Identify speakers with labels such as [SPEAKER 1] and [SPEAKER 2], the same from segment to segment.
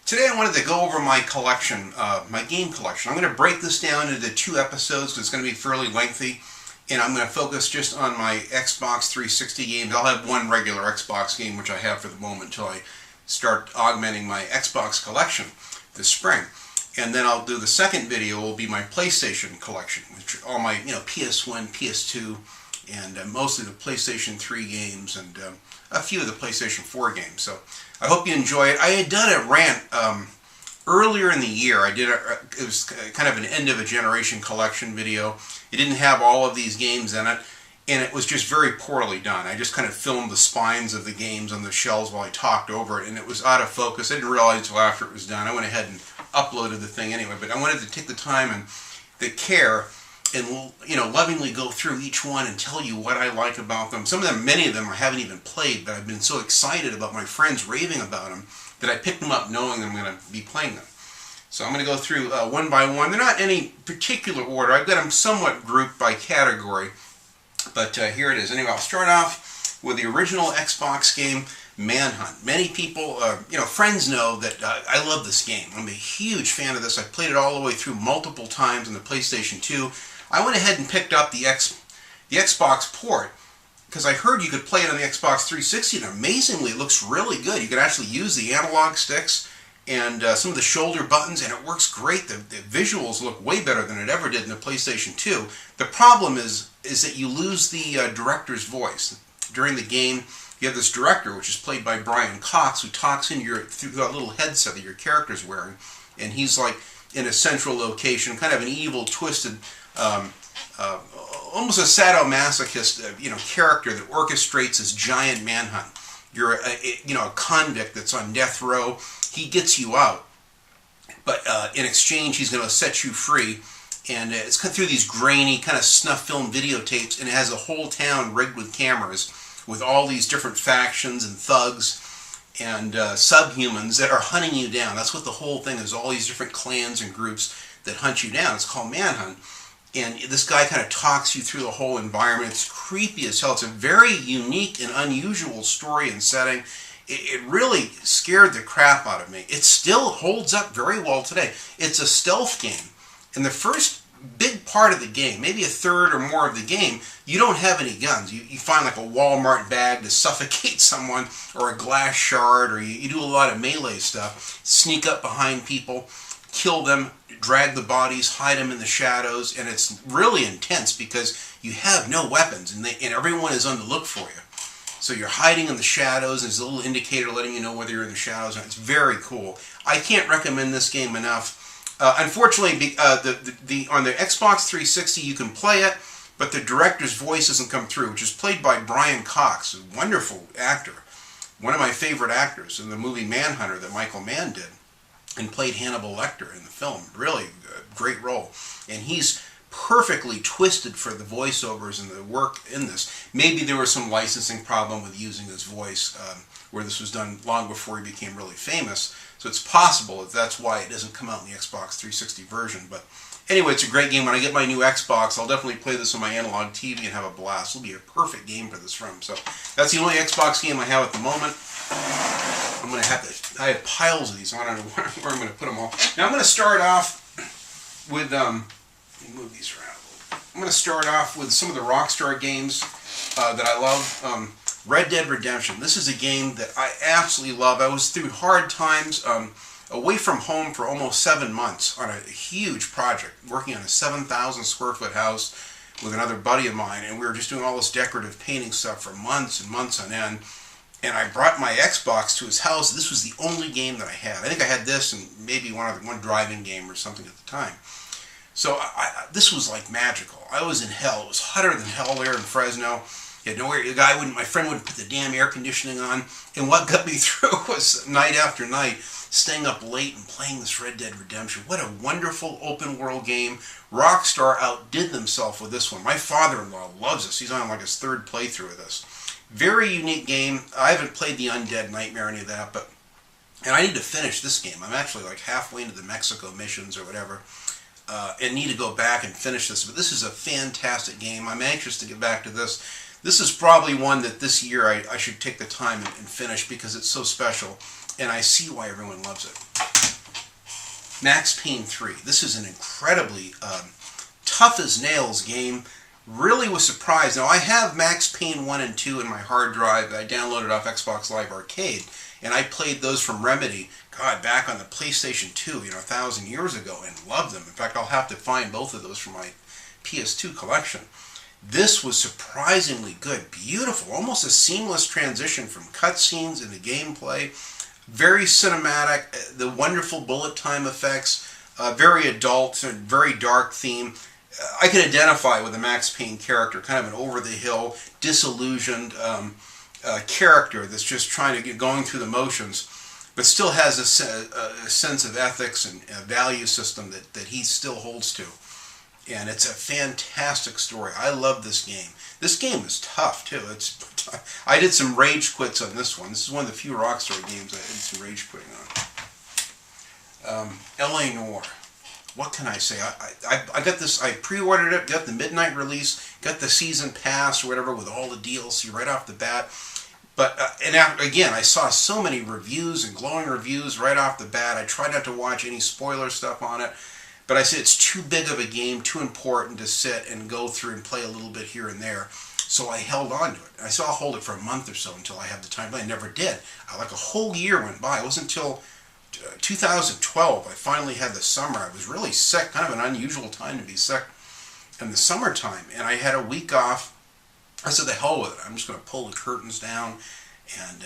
[SPEAKER 1] Today I wanted to go over my collection, my game collection. I'm going to break this down into 2 episodes because it's going to be fairly lengthy, and I'm going to focus just on my Xbox 360 games. I'll have one regular Xbox game, which I have for the moment, until I start augmenting my Xbox collection this spring. And then I'll do the second video will be my PlayStation collection, which are all my PS1, PS2, and mostly the PlayStation 3 games and a few of the PlayStation 4 games. So I hope you enjoy it. I had done a rant earlier in the year. It was kind of an end of a generation collection video. It didn't have all of these games in it, and it was just very poorly done. I just kind of filmed the spines of the games on the shelves while I talked over it, and it was out of focus. I didn't realize until after it was done. I went ahead and uploaded the thing anyway, but I wanted to take the time and the care and lovingly go through each one and tell you what I like about them. Some of them, many of them, I haven't even played, but I've been so excited about my friends raving about them that I picked them up knowing I'm going to be playing them. So I'm going to go through one by one. They're not in any particular order. I've got them somewhat grouped by category, but here it is. Anyway, I'll start off with the original Xbox game, Manhunt. Many people, friends know that I love this game. I'm a huge fan of this. I played it all the way through multiple times on the PlayStation 2. I went ahead and picked up the Xbox port because I heard you could play it on the Xbox 360, and amazingly it looks really good. You can actually use the analog sticks and some of the shoulder buttons, and it works great. The visuals look way better than it ever did in the PlayStation 2. The problem is that you lose the director's voice. During the game, you have this director, which is played by Brian Cox, who talks in through that little headset that your character's wearing, and he's like in a central location, kind of an evil, twisted, almost a sadomasochist, character that orchestrates this giant manhunt. You're a convict that's on death row. He gets you out, but in exchange, he's going to set you free. And it's cut through these grainy, kind of snuff film videotapes, and it has a whole town rigged with cameras with all these different factions and thugs and subhumans that are hunting you down. That's what the whole thing is, all these different clans and groups that hunt you down. It's called Manhunt. And this guy kind of talks you through the whole environment. It's creepy as hell. It's a very unique and unusual story and setting. It really scared the crap out of me. It still holds up very well today. It's a stealth game. In the first big part of the game, maybe a third or more of the game, you don't have any guns. You find like a Walmart bag to suffocate someone, or a glass shard, or you do a lot of melee stuff. Sneak up behind people, kill them, drag the bodies, hide them in the shadows, and it's really intense because you have no weapons, and everyone is on the look for you. So you're hiding in the shadows, and there's a little indicator letting you know whether you're in the shadows, and it's very cool. I can't recommend this game enough. Unfortunately, on the Xbox 360 you can play it, but the director's voice doesn't come through, which is played by Brian Cox, a wonderful actor. One of my favorite actors in the movie Manhunter that Michael Mann did, and played Hannibal Lecter in the film. Really a great role. And he's perfectly twisted for the voiceovers and the work in this. Maybe there was some licensing problem with using his voice, where this was done long before he became really famous. So it's possible that that's why it doesn't come out in the Xbox 360 version. But anyway, it's a great game. When I get my new Xbox, I'll definitely play this on my analog TV and have a blast. It'll be a perfect game for this from. So that's the only Xbox game I have at the moment. I'm going to have to, I have piles of these. I don't know where I'm going to put them all. Now I'm going to start off with, let me move these around a little bit. I'm going to start off with some of the Rockstar games that I love. Red Dead Redemption. This is a game that I absolutely love. I was through hard times, away from home for almost 7 months on a huge project, working on a 7,000 square foot house with another buddy of mine, and we were just doing all this decorative painting stuff for months and months on end. And I brought my Xbox to his house. This was the only game that I had. I think I had this and maybe one driving game or something at the time. So this was like magical. I was in hell. It was hotter than hell there in Fresno. My friend wouldn't put the damn air conditioning on. And what got me through was night after night, staying up late and playing this Red Dead Redemption. What a wonderful open world game. Rockstar outdid themselves with this one. My father-in-law loves this. He's on like his 3rd playthrough of this. Very unique game. I haven't played the Undead Nightmare or any of that, and I need to finish this game. I'm actually like halfway into the Mexico missions or whatever, and need to go back and finish this. But this is a fantastic game. I'm anxious to get back to this. This is probably one that this year I should take the time and finish because it's so special, and I see why everyone loves it. Max Payne 3. This is an incredibly tough as nails game. Really was surprised. Now I have Max Payne 1 and 2 in my hard drive that I downloaded off Xbox Live Arcade, and I played those from Remedy, God, back on the PlayStation 2, 1,000 years ago, and loved them. In fact, I'll have to find both of those for my PS2 collection. This was surprisingly good, beautiful, almost a seamless transition from cutscenes into gameplay. Very cinematic, the wonderful bullet time effects, very adult, very dark theme. I can identify with the Max Payne character, kind of an over-the-hill, disillusioned character that's just trying to get going through the motions, but still has a sense of ethics and a value system that he still holds to. And it's a fantastic story. I love this game. This game is tough, too. I did some rage quits on this one. This is one of the few Rockstar games I did some rage quitting on. L.A. Noire. What can I say? I got this, I pre-ordered it, got the midnight release, got the season pass or whatever with all the DLC right off the bat. But, again, I saw so many reviews and glowing reviews right off the bat. I tried not to watch any spoiler stuff on it. But I said it's too big of a game, too important to sit and go through and play a little bit here and there. So I held on to it. I said I'll hold it for a month or so until I have the time. But I never did. Like a whole year went by. It wasn't until 2012 I finally had the summer. I was really sick, kind of an unusual time to be sick in the summertime. And I had a week off. I said, the hell with it. I'm just going to pull the curtains down and,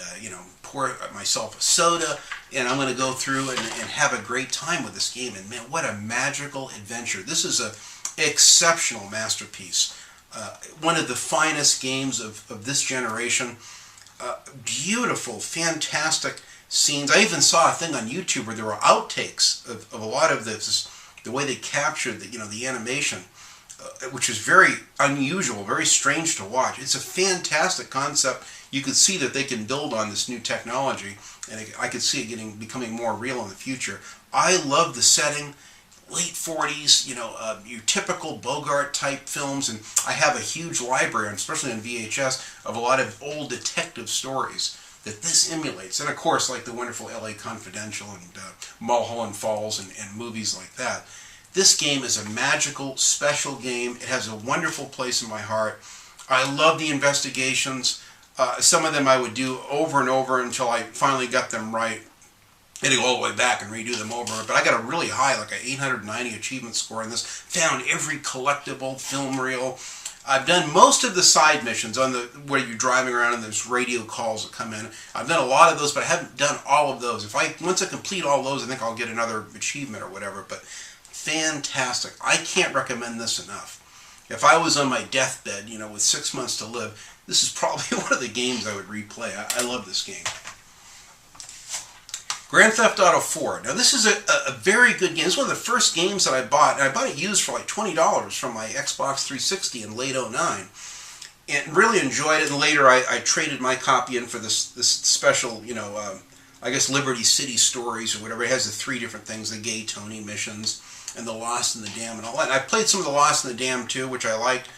[SPEAKER 1] pour myself a soda, and I'm going to go through and have a great time with this game. And man, what a magical adventure. This is an exceptional masterpiece. One of the finest games of this generation. Beautiful, fantastic scenes. I even saw a thing on YouTube where there were outtakes of a lot of this, the way they captured the animation, which is very unusual, very strange to watch. It's a fantastic concept. You could see that they can build on this new technology, and I could see it becoming more real in the future. I love the setting, late 40s, your typical Bogart-type films, and I have a huge library, especially on VHS, of a lot of old detective stories that this emulates. And of course, like the wonderful LA Confidential and Mulholland Falls and movies like that. This game is a magical, special game. It has a wonderful place in my heart. I love the investigations. Some of them I would do over and over until I finally got them right. I had to go all the way back and redo them over. But I got a really high, like an 890 achievement score in this. Found every collectible, film reel. I've done most of the side missions where you're driving around and there's radio calls that come in. I've done a lot of those, but I haven't done all of those. Once I complete all those, I think I'll get another achievement or whatever. But fantastic. I can't recommend this enough. If I was on my deathbed, with 6 months to live, this is probably one of the games I would replay. I love this game. Grand Theft Auto 4. Now this is a very good game. This is one of the first games that I bought, and I bought it used for like $20 from my Xbox 360 in late 2009. And really enjoyed it, and later I traded my copy in for this special, I guess Liberty City Stories or whatever. It has the 3 different things, the Gay Tony missions, and the Lost in the Dam and all that. And I played some of the Lost in the Dam too, which I liked.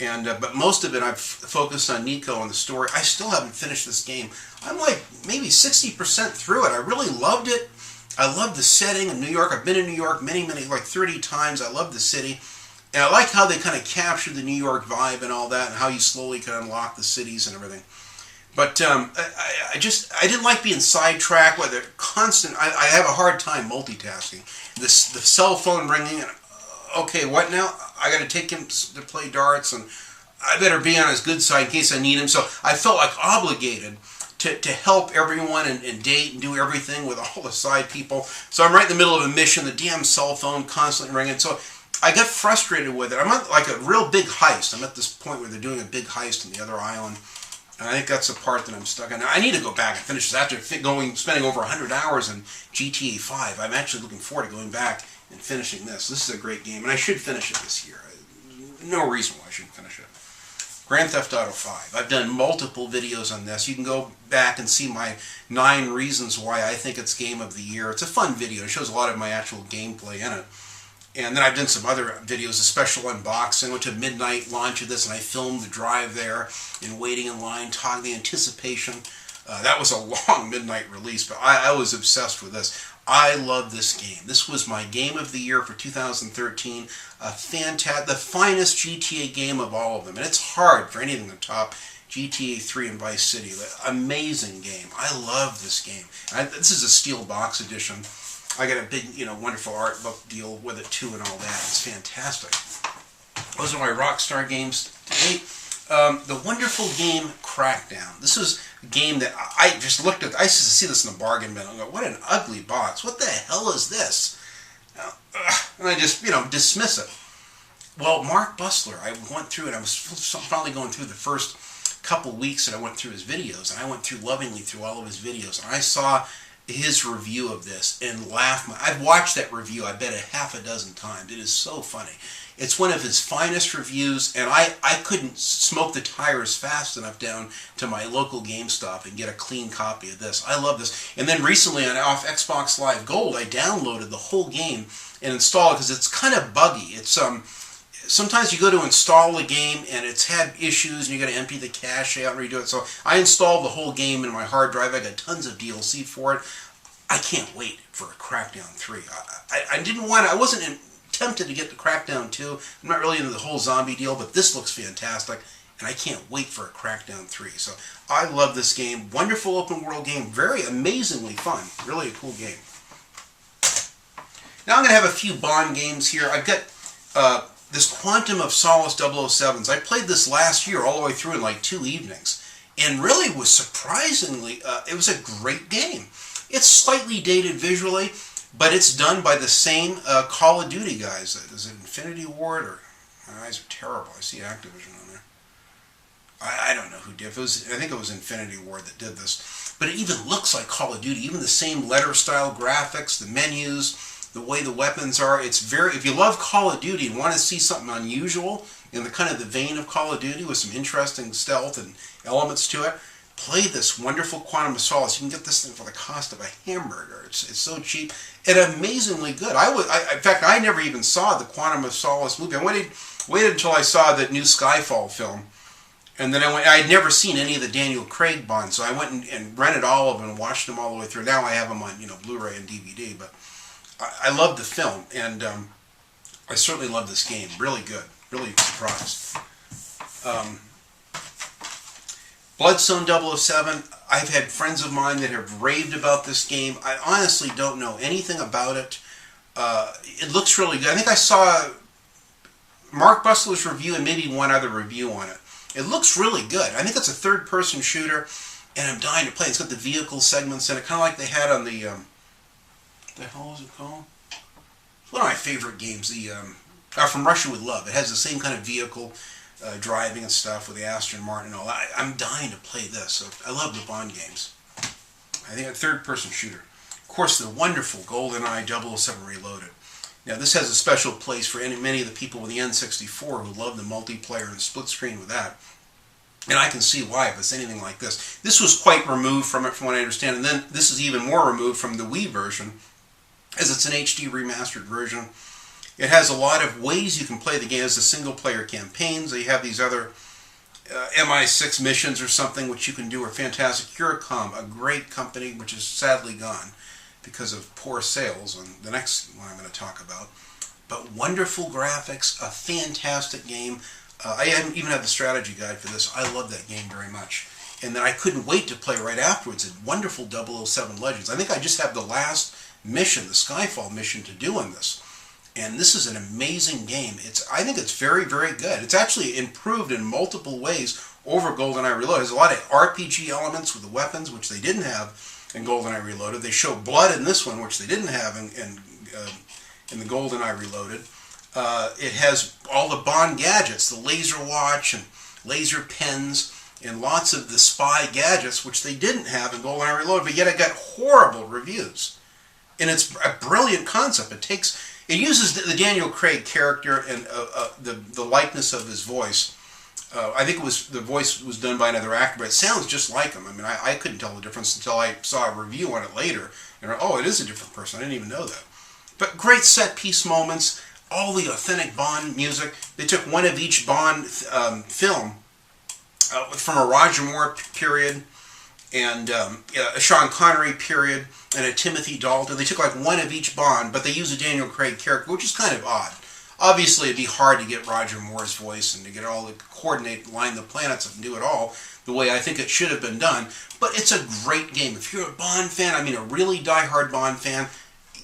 [SPEAKER 1] And but most of it I've focused on Nico and the story. I still haven't finished this game. I'm like maybe 60% through it. I really loved it. I love the setting in New York. I've been in New York many, like 30 times. I love the city. And I like how they kind of capture the New York vibe and all that, and how you slowly can unlock the cities and everything. But I didn't like being sidetracked with it. I have a hard time multitasking. The cell phone ringing, and okay, what now? I got to take him to play darts, and I better be on his good side in case I need him. So I felt like obligated to help everyone and date and do everything with all the side people. So I'm right in the middle of a mission, the damn cell phone constantly ringing. So I got frustrated with it. I'm at like a real big heist. I'm at this point where they're doing a big heist on the other island. And I think that's the part that I'm stuck on. Now, I need to go back and finish this. After spending over 100 hours in GTA 5, I'm actually looking forward to going back and finishing this. This is a great game, and I should finish it this year. No reason why I shouldn't finish it. Grand Theft Auto 5. I've done multiple videos on this. You can go back and see my 9 reasons why I think it's Game of the Year. It's a fun video. It shows a lot of my actual gameplay in it. And then I've done some other videos, a special unboxing. Went to midnight launch of this, and I filmed the drive there and waiting in line, talking the anticipation. That was a long midnight release, but I was obsessed with this. I love this game. This was my game of the year for 2013. The finest GTA game of all of them. And it's hard for anything to top GTA 3 and Vice City. Amazing game. I love this game. This is a steel box edition. I got a big, wonderful art book deal with it too and all that. It's fantastic. Those are my Rockstar games today. The wonderful game Crackdown. This is a game that I just looked at. I used to see this in the bargain bin and go, what an ugly box. What the hell is this? And I just, dismiss it. Well, Mark Bussler, I went through it. I was finally going through the first couple weeks that I went through his videos. And I went through lovingly through all of his videos. And I saw his review of this and laughed. I've watched that review, I bet, half a dozen times. It is so funny. It's one of his finest reviews, and I couldn't smoke the tires fast enough down to my local GameStop and get a clean copy of this. I love this. And then recently off Xbox Live Gold, I downloaded the whole game and installed it because it's kind of buggy. It's sometimes you go to install a game and it's had issues and you got to empty the cache out and redo it. So I installed the whole game in my hard drive. I got tons of DLC for it. I can't wait for a Crackdown 3. I wasn't tempted to get the Crackdown 2. I'm not really into the whole zombie deal, but this looks fantastic, and I can't wait for a Crackdown 3. So I love this game. Wonderful open world game. Very amazingly fun. Really a cool game. Now I'm going to have a few Bond games here. I've got this Quantum of Solace 007s. I played this last year all the way through in like 2 evenings, and really was surprisingly, it was a great game. It's slightly dated visually, but it's done by the same Call of Duty guys. Is it Infinity Ward or... My eyes are terrible. I see Activision on there. I don't know who did. I think it was Infinity Ward that did this. But it even looks like Call of Duty. Even the same letter style graphics, the menus, the way the weapons are. It's very... If you love Call of Duty and want to see something unusual in the kind of the vein of Call of Duty with some interesting stealth and elements to it, play this wonderful Quantum of Solace. You can get this thing for the cost of a hamburger. It's so cheap and amazingly good. In fact, I never even saw the Quantum of Solace movie. I waited until I saw the new Skyfall film, and then I'd never seen any of the Daniel Craig Bonds, so I went and rented all of them and watched them all the way through. Now I have them on Blu-ray and DVD, but I love the film, and I certainly love this game. Really good. Really surprised. Bloodstone 007, I've had friends of mine that have raved about this game. I honestly don't know anything about it. It looks really good. I think I saw Mark Bussler's review and maybe one other review on it. It looks really good. I think it's a third-person shooter, and I'm dying to play it. It's got the vehicle segments in it, kind of like they had on the... what the hell is it called? It's one of my favorite games, From Russia with Love. It has the same kind of vehicle driving and stuff with the Aston Martin and all that. I'm dying to play this. So I love the Bond games. I think a third-person shooter. Of course, the wonderful GoldenEye 007 Reloaded. Now, this has a special place for many of the people with the N64 who love the multiplayer and split screen with that. And I can see why if it's anything like this. This was quite removed from it, from what I understand. And then this is even more removed from the Wii version, as it's an HD remastered version. It has a lot of ways you can play the game. It has a single-player campaign, so you have these other MI6 missions or something which you can do are fantastic. Curacom, a great company which is sadly gone because of poor sales, and the next one I'm going to talk about. But wonderful graphics, a fantastic game. I even have the strategy guide for this. I love that game very much. And then I couldn't wait to play right afterwards. A wonderful 007 Legends. I think I just have the last mission, the Skyfall mission, to do on this. And this is an amazing game. I think it's very, very good. It's actually improved in multiple ways over GoldenEye Reloaded. There's a lot of RPG elements with the weapons, which they didn't have in GoldenEye Reloaded. They show blood in this one, which they didn't have in the GoldenEye Reloaded. It has all the Bond gadgets, the laser watch and laser pens, and lots of the spy gadgets, which they didn't have in GoldenEye Reloaded, but yet it got horrible reviews. And it's a brilliant concept. It uses the Daniel Craig character and the likeness of his voice. I think the voice was done by another actor, but it sounds just like him. I mean, I couldn't tell the difference until I saw a review on it later. And it is a different person. I didn't even know that. But great set-piece moments, all the authentic Bond music. They took one of each Bond film from a Roger Moore period, and a Sean Connery period, and a Timothy Dalton. They took like one of each Bond, but they used a Daniel Craig character, which is kind of odd. Obviously, it'd be hard to get Roger Moore's voice and to get all the coordinate, line the planets up and do it all the way I think it should have been done. But it's a great game. If you're a Bond fan, I mean a really diehard Bond fan,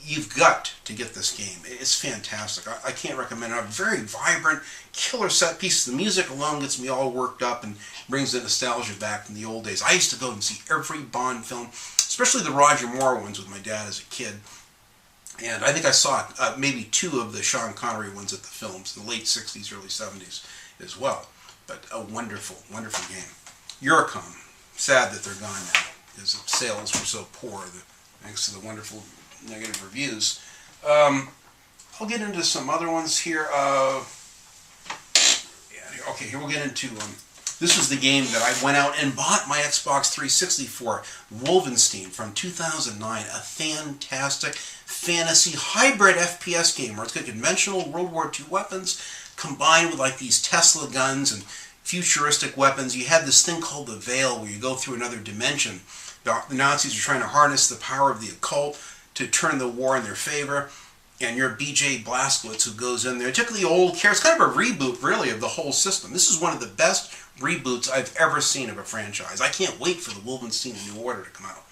[SPEAKER 1] you've got to get this game. It's fantastic. I can't recommend it. Very vibrant, killer set pieces. The music alone gets me all worked up and brings the nostalgia back from the old days. I used to go and see every Bond film, especially the Roger Moore ones with my dad as a kid. And I think I saw maybe 2 of the Sean Connery ones at the films in the late 60s, early 70s as well. But a wonderful, wonderful game. Eurocom. Sad that they're gone now because the sales were so poor thanks to the wonderful negative reviews. I'll get into some other ones here. Okay, here we'll get into... this was the game that I went out and bought my Xbox 360 for. Wolfenstein from 2009. A fantastic fantasy hybrid FPS game where it's got conventional World War II weapons combined with like these Tesla guns and futuristic weapons. You had this thing called the Veil where you go through another dimension. The Nazis are trying to harness the power of the occult to turn the war in their favor. And you're B.J. Blazkowicz who goes in there. It took the old care. It's kind of a reboot, really, of the whole system. This is one of the best reboots I've ever seen of a franchise. I can't wait for the Wolfenstein New Order to come out.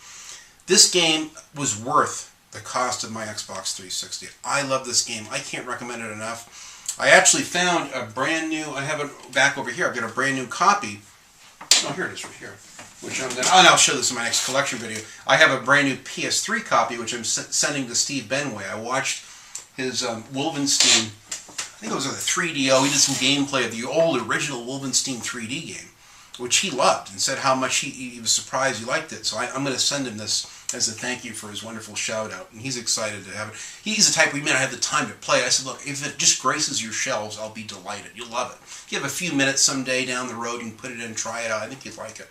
[SPEAKER 1] This game was worth the cost of my Xbox 360. I love this game. I can't recommend it enough. I actually found a brand new, I have it back over here, I've got a brand new copy. Oh, here it is right here. Which I'm going to, and I'll show this in my next collection video. I have a brand new PS3 copy, which I'm sending to Steve Benway. I watched his Wolfenstein, I think it was a 3DO. He did some gameplay of the old original Wolfenstein 3D game, which he loved and said how much he was surprised he liked it. So I'm going to send him this as a thank you for his wonderful shout out, and he's excited to have it. He's the type, we may not have the time to play. I said, look, if it just graces your shelves, I'll be delighted. You'll love it. If you have a few minutes someday down the road, you can put it in, try it out. I think you'd like it.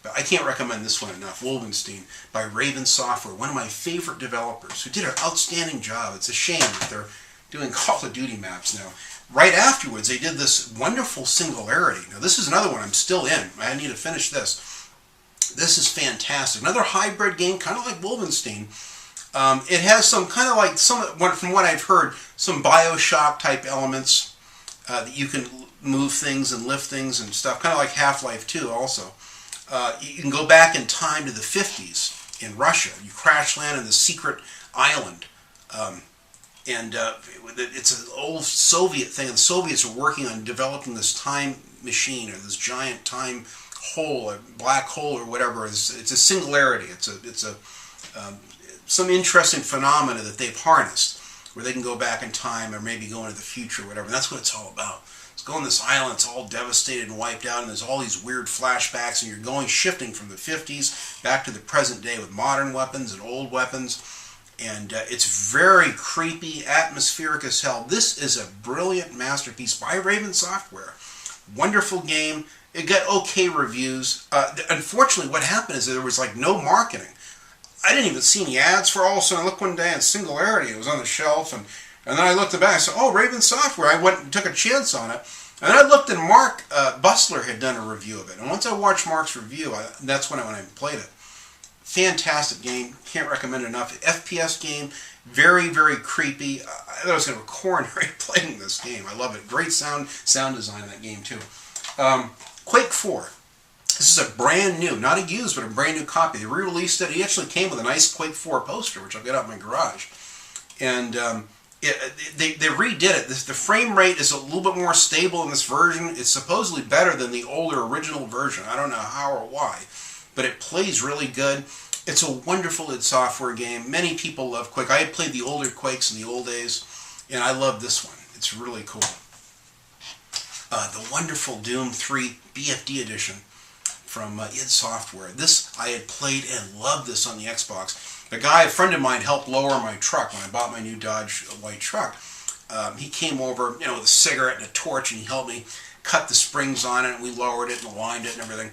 [SPEAKER 1] But I can't recommend this one enough. Wolfenstein by Raven Software, one of my favorite developers who did an outstanding job. It's a shame that they're doing Call of Duty maps now. Right afterwards, they did this wonderful Singularity. Now, this is another one I'm still in. I need to finish this. This is fantastic. Another hybrid game, kind of like Wolfenstein. It has some kind of like, from what I've heard, some Bioshock type elements that you can move things and lift things and stuff. Kind of like Half-Life 2 also. You can go back in time to the 50s in Russia. You crash land in the secret island. It's an old Soviet thing. And the Soviets are working on developing this time machine or this giant time hole, a black hole or whatever. It's a singularity. It's some interesting phenomena that they've harnessed where they can go back in time or maybe go into the future or whatever. And that's what it's all about. It's going to this island, it's all devastated and wiped out, and there's all these weird flashbacks, and you're shifting from the 50s back to the present day with modern weapons and old weapons. And it's very creepy, atmospheric as hell. This is a brilliant masterpiece by Raven Software. Wonderful game. It got okay reviews. Unfortunately, what happened is that there was like no marketing. I didn't even see any ads for all. So I looked one day and Singularity, it was on the shelf, and then I looked back and said, oh, Raven Software. I went and took a chance on it. And then I looked and Mark Bussler had done a review of it. And once I watched Mark's review, that's when I played it. Fantastic game. Can't recommend it enough. FPS game. Very, very creepy. I thought I was going to have a coronary playing this game. I love it. Great sound design in that game, too. Quake 4. This is a brand new, not a used, but a brand new copy. They re-released it. It actually came with a nice Quake 4 poster, which I've got out in my garage. And they redid it. The frame rate is a little bit more stable in this version. It's supposedly better than the older original version. I don't know how or why, but it plays really good. It's a wonderful id Software game. Many people love Quake. I had played the older Quakes in the old days, and I love this one. It's really cool. The wonderful Doom 3 BFD edition from id Software. This, I had played and loved this on the Xbox. A friend of mine, helped lower my truck when I bought my new Dodge white truck. He came over, with a cigarette and a torch, and he helped me cut the springs on it, and we lowered it and aligned it and everything.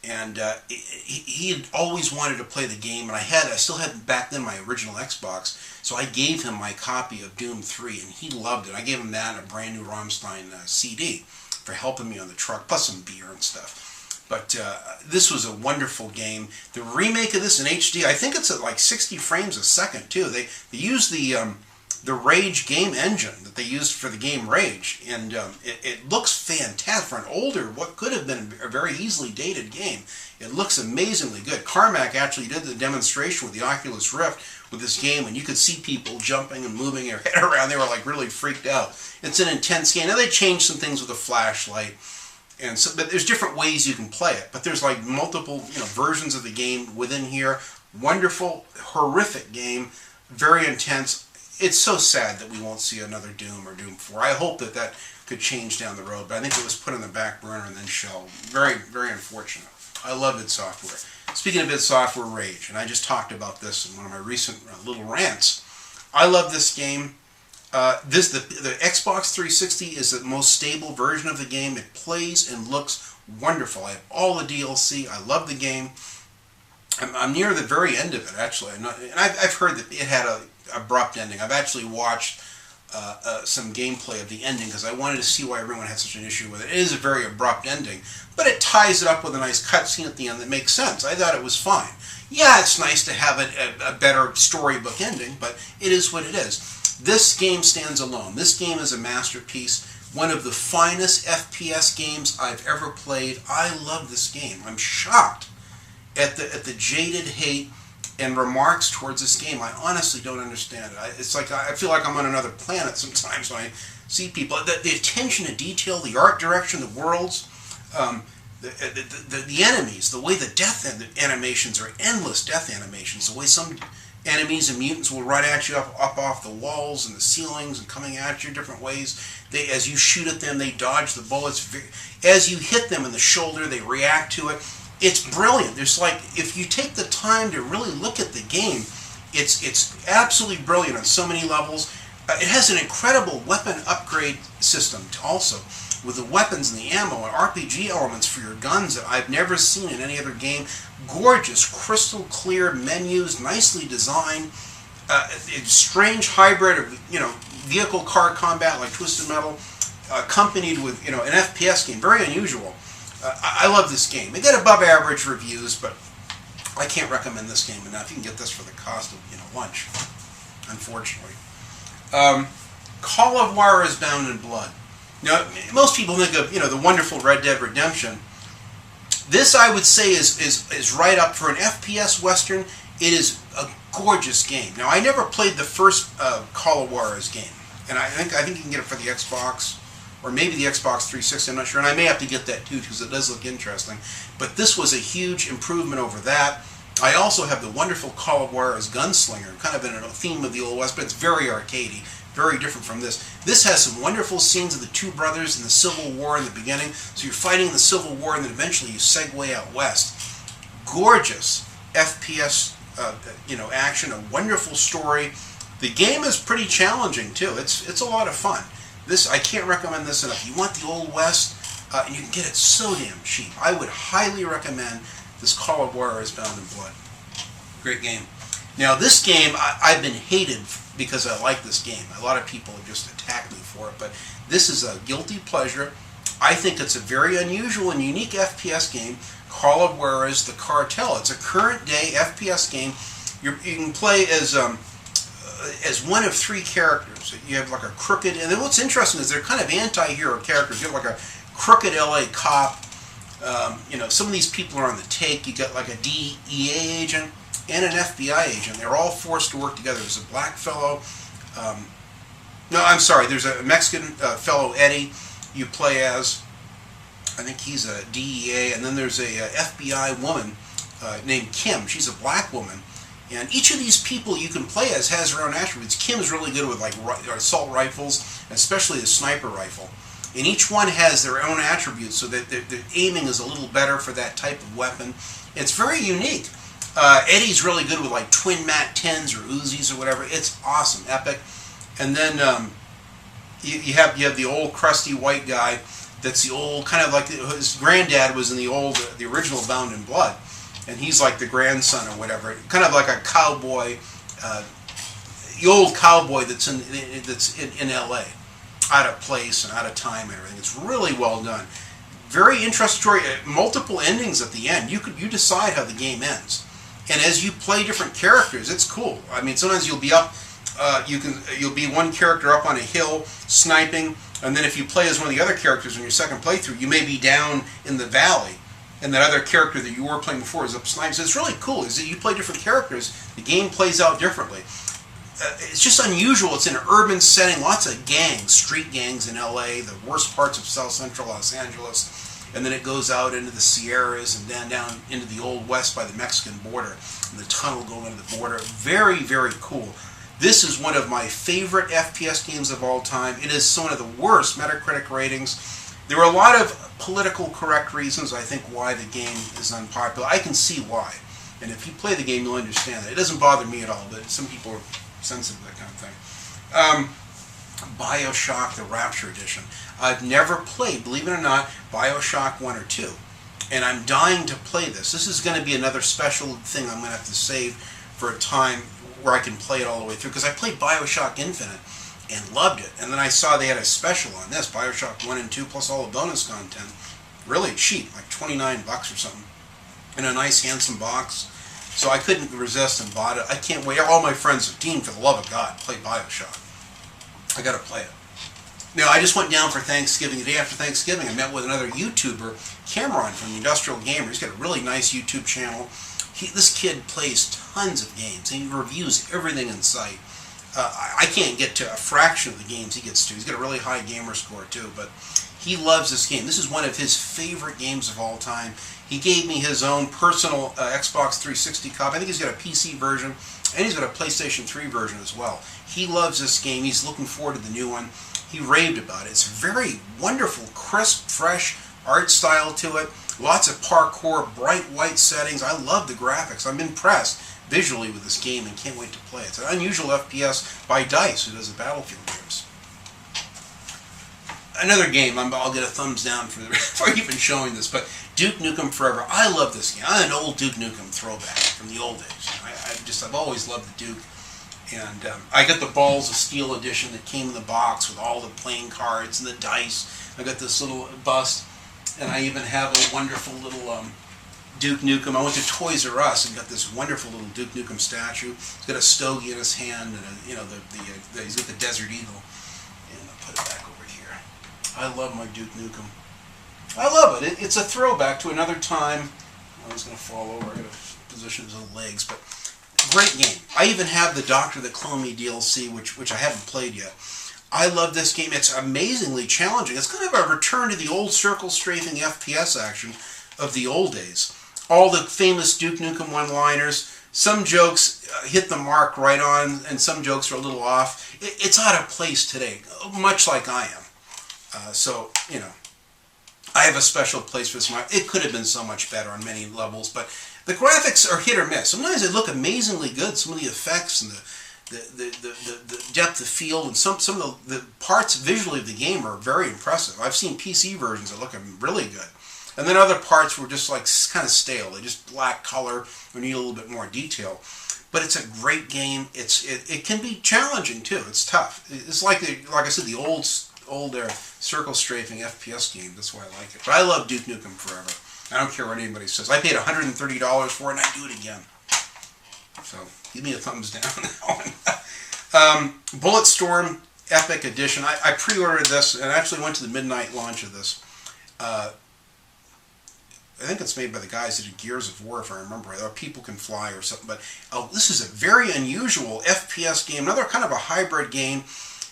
[SPEAKER 1] And he had always wanted to play the game, and I still had back then my original Xbox, so I gave him my copy of Doom 3, and he loved it. I gave him that and a brand new Rammstein CD for helping me on the truck, plus some beer and stuff. But this was a wonderful game. The remake of this in HD, I think it's at like 60 frames a second too. They used the Rage game engine that they used for the game Rage, and it looks fantastic for an older, what could have been a very easily dated game. It looks amazingly good. Carmack actually did the demonstration with the Oculus Rift with this game, and you could see people jumping and moving their head around. They were like really freaked out. It's an intense game. Now they changed some things with a flashlight, and so, but there's different ways you can play it. But there's like multiple versions of the game within here. Wonderful, horrific game, very intense. It's so sad that we won't see another Doom or Doom 4. I hope that could change down the road, but I think it was put on the back burner and then shelved. Very, very unfortunate. I love id Software. Speaking of id Software, Rage, and I just talked about this in one of my recent little rants. I love this game. The Xbox 360 is the most stable version of the game. It plays and looks wonderful. I have all the DLC. I love the game. I'm near the very end of it, actually. And I've heard that it had a abrupt ending. I've actually watched some gameplay of the ending because I wanted to see why everyone had such an issue with it. It is a very abrupt ending, but it ties it up with a nice cutscene at the end that makes sense. I thought it was fine. Yeah, it's nice to have a better storybook ending, but it is what it is. This game stands alone. This game is a masterpiece. One of the finest FPS games I've ever played. I love this game. I'm shocked at the jaded hate and remarks towards this game. I honestly don't understand it. It's like I feel like I'm on another planet sometimes when I see people. The attention to detail, the art direction, the worlds, the enemies, the way the death animations are endless death animations, the way some enemies and mutants will run at you up off the walls and the ceilings and coming at you different ways. As you shoot at them, they dodge the bullets. As you hit them in the shoulder, they react to it. It's brilliant. There's like, if you take the time to really look at the game, it's absolutely brilliant on so many levels. It has an incredible weapon upgrade system also, with the weapons and the ammo and RPG elements for your guns that I've never seen in any other game. Gorgeous, crystal clear menus, nicely designed. Strange hybrid of vehicle car combat like Twisted Metal, accompanied with an FPS game. Very unusual. I love this game. It got above average reviews, but I can't recommend this game enough. You can get this for the cost of lunch, unfortunately. Call of Juarez Bound in Blood. Now, most people think of the wonderful Red Dead Redemption. This, I would say, is right up for an FPS Western. It is a gorgeous game. Now, I never played the first Call of Juarez game, and I think you can get it for the Xbox, or maybe the Xbox 360, I'm not sure, and I may have to get that too because it does look interesting. But this was a huge improvement over that. I also have the wonderful Call of Juarez Gunslinger, kind of in a theme of the Old West, but it's very arcadey, very different from this. This has some wonderful scenes of the two brothers in the Civil War in the beginning. So you're fighting in the Civil War, and then eventually you segue out west. Gorgeous FPS, action, a wonderful story. The game is pretty challenging too. It's a lot of fun. I can't recommend this enough. You want the Old West, and you can get it so damn cheap. I would highly recommend this Call of Juarez Bound in Blood. Great game. Now this game, I've been hated because I like this game. A lot of people have just attacked me for it, but this is a guilty pleasure. I think it's a very unusual and unique FPS game, Call of Juarez the Cartel. It's a current day FPS game. You can play as one of three characters. You have like a crooked, and then what's interesting is they're kind of anti-hero characters. You have like a crooked LA cop. Some of these people are on the take. You got like a DEA agent and an FBI agent. They're all forced to work together. There's a black fellow. There's a Mexican fellow, Eddie, you play as. I think he's a DEA. And then there's a FBI woman named Kim. She's a black woman. And each of these people you can play as has their own attributes. Kim's really good with like assault rifles, especially the sniper rifle. And each one has their own attributes, so that the aiming is a little better for that type of weapon. It's very unique. Eddie's really good with like twin Mat 10s or Uzis or whatever. It's awesome, epic. And then you have the old crusty white guy. That's the old kind of like his granddad was in the original Bound in Blood, and he's like the grandson or whatever. Kind of like a cowboy, the old cowboy that's in L.A. out of place and out of time and everything. It's really well done. Very interesting story. Multiple endings at the end. You decide how the game ends, and as you play different characters, it's cool. I mean, sometimes you'll be up. You'll be one character up on a hill sniping, and then if you play as one of the other characters in your second playthrough, you may be down in the valley, and that other character that you were playing before is up sniping. So it's really cool. Is that you play different characters, the game plays out differently. It's just unusual. It's in an urban setting, lots of gangs, street gangs in LA, the worst parts of South Central Los Angeles, and then it goes out into the Sierras and then down into the Old West by the Mexican border, and the tunnel going into the border. Very, very cool. This is one of my favorite FPS games of all time. It is one of the worst Metacritic ratings. There are a lot of political correct reasons, I think, why the game is unpopular. I can see why. And if you play the game, you'll understand that. It doesn't bother me at all, but some people are sensitive to that kind of thing. BioShock, the Rapture Edition. I've never played, believe it or not, BioShock 1 or 2. And I'm dying to play this. This is going to be another special thing I'm going to have to save for a time where I can play it all the way through. Because I played BioShock Infinite and loved it. And then I saw they had a special on this, BioShock 1 and 2, plus all the bonus content. Really cheap, like $29 or something. In a nice, handsome box. So I couldn't resist and bought it. I can't wait. All my friends, Dean, for the love of God, play BioShock. I got to play it. Now, I just went down for Thanksgiving. The day after Thanksgiving, I met with another YouTuber, Cameron from the Industrial Gamer. He's got a really nice YouTube channel. This kid plays tons of games, and he reviews everything in sight. I can't get to a fraction of the games he gets to. He's got a really high gamer score, too, but he loves this game. This is one of his favorite games of all time. He gave me his own personal Xbox 360 copy. I think he's got a PC version, and he's got a PlayStation 3 version as well. He loves this game. He's looking forward to the new one. He raved about it. It's a very wonderful, crisp, fresh art style to it. Lots of parkour, bright white settings. I love the graphics. I'm impressed visually with this game and can't wait to play it. It's an unusual FPS by DICE, who does the Battlefield games. Another game, I'll get a thumbs down for even showing this, but Duke Nukem Forever. I love this game. I'm an old Duke Nukem throwback from the old days. I've always loved the Duke. And I got the Balls of Steel edition that came in the box with all the playing cards and the dice. I got this little bust, and I even have a wonderful little Duke Nukem. I went to Toys R Us and got this wonderful little Duke Nukem statue. He's got a stogie in his hand, and he's got the Desert Eagle. And I'll put it back over here. I love my Duke Nukem. I love it. It's a throwback to another time. I was going to fall over. I got to position his legs, but great game. I even have the Doctor That Cloned Me DLC, which I haven't played yet. I love this game. It's amazingly challenging. It's kind of a return to the old circle strafing FPS action of the old days. All the famous Duke Nukem one-liners. Some jokes hit the mark right on, and some jokes are a little off. It's out of place today, much like I am. So, I have a special place for this. It could have been so much better on many levels, but the graphics are hit or miss. Sometimes they look amazingly good. Some of the effects and the depth of field and some of the parts visually of the game are very impressive. I've seen PC versions that look really good. And then other parts were just like kind of stale. They just lack color or need a little bit more detail. But it's a great game. It can be challenging too. It's tough. It's like I said, the old circle strafing FPS game. That's why I like it. But I love Duke Nukem Forever. I don't care what anybody says. I paid $130 for it, and I'd do it again. So, give me a thumbs down on that one. Bulletstorm Epic Edition. I pre-ordered this, and actually went to the midnight launch of this. I think it's made by the guys that did Gears of War, if I remember right. Or People Can Fly or something. But this is a very unusual FPS game. Another kind of a hybrid game.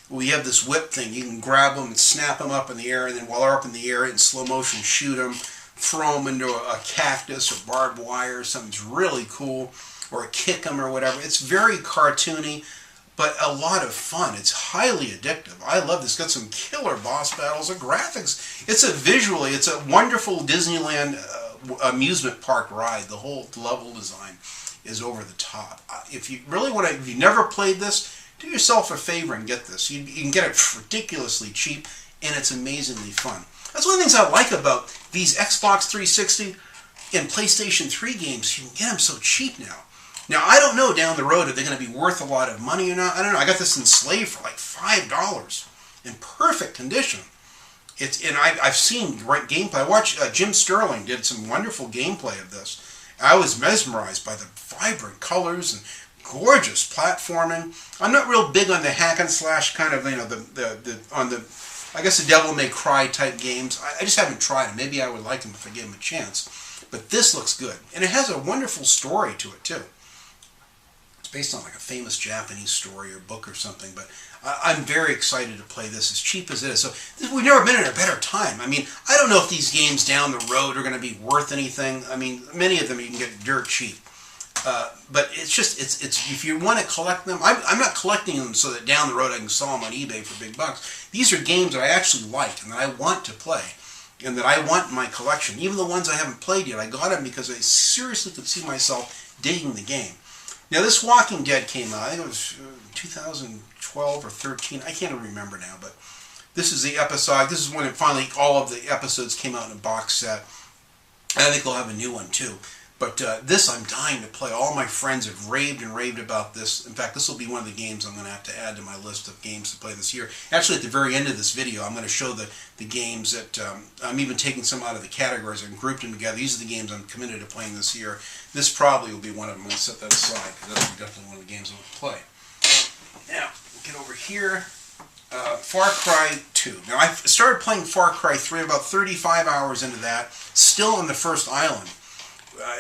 [SPEAKER 1] We have this whip thing. You can grab them and snap them up in the air, and then while they're up in the air, in slow motion, shoot them. Throw them into a cactus or barbed wire or something's really cool, or kick them or whatever. It's very cartoony, but a lot of fun. It's highly addictive. I love this. It's got some killer boss battles. The graphics. It's a wonderful Disneyland amusement park ride. The whole level design is over the top. If you never played this, do yourself a favor and get this. You can get it ridiculously cheap, and it's amazingly fun. That's one of the things I like about these Xbox 360 and PlayStation 3 games. You can get them so cheap now. Now, I don't know down the road if they're going to be worth a lot of money or not. I don't know. I got this enslaved for like $5 in perfect condition. I've seen great gameplay. I watched Jim Sterling did some wonderful gameplay of this. I was mesmerized by the vibrant colors and gorgeous platforming. I'm not real big on the hack and slash kind of, I guess the Devil May Cry type games. I just haven't tried them. Maybe I would like them if I gave them a chance. But this looks good. And it has a wonderful story to it, too. It's based on like a famous Japanese story or book or something. But I'm very excited to play this, as cheap as it is. So we've never been in a better time. I mean, I don't know if these games down the road are going to be worth anything. I mean, many of them you can get dirt cheap. But it's if you want to collect them, I'm not collecting them so that down the road I can sell them on eBay for big bucks. These are games that I actually like and that I want to play and that I want in my collection. Even the ones I haven't played yet, I got them because I seriously could see myself digging the game. Now, this Walking Dead came out, I think it was 2012 or 13, I can't remember now, but this is the episode, this is when finally all of the episodes came out in a box set. And I think they'll have a new one too. But this I'm dying to play. All my friends have raved and raved about this. In fact, this will be one of the games I'm going to have to add to my list of games to play this year. Actually, at the very end of this video, I'm going to show the games that I'm even taking some out of the categories and grouped them together. These are the games I'm committed to playing this year. This probably will be one of them. I'm going to set that aside because that's definitely one of the games I'm going to play. Now, get over here. Far Cry 2. Now, I started playing Far Cry 3 about 35 hours into that, still on the first island.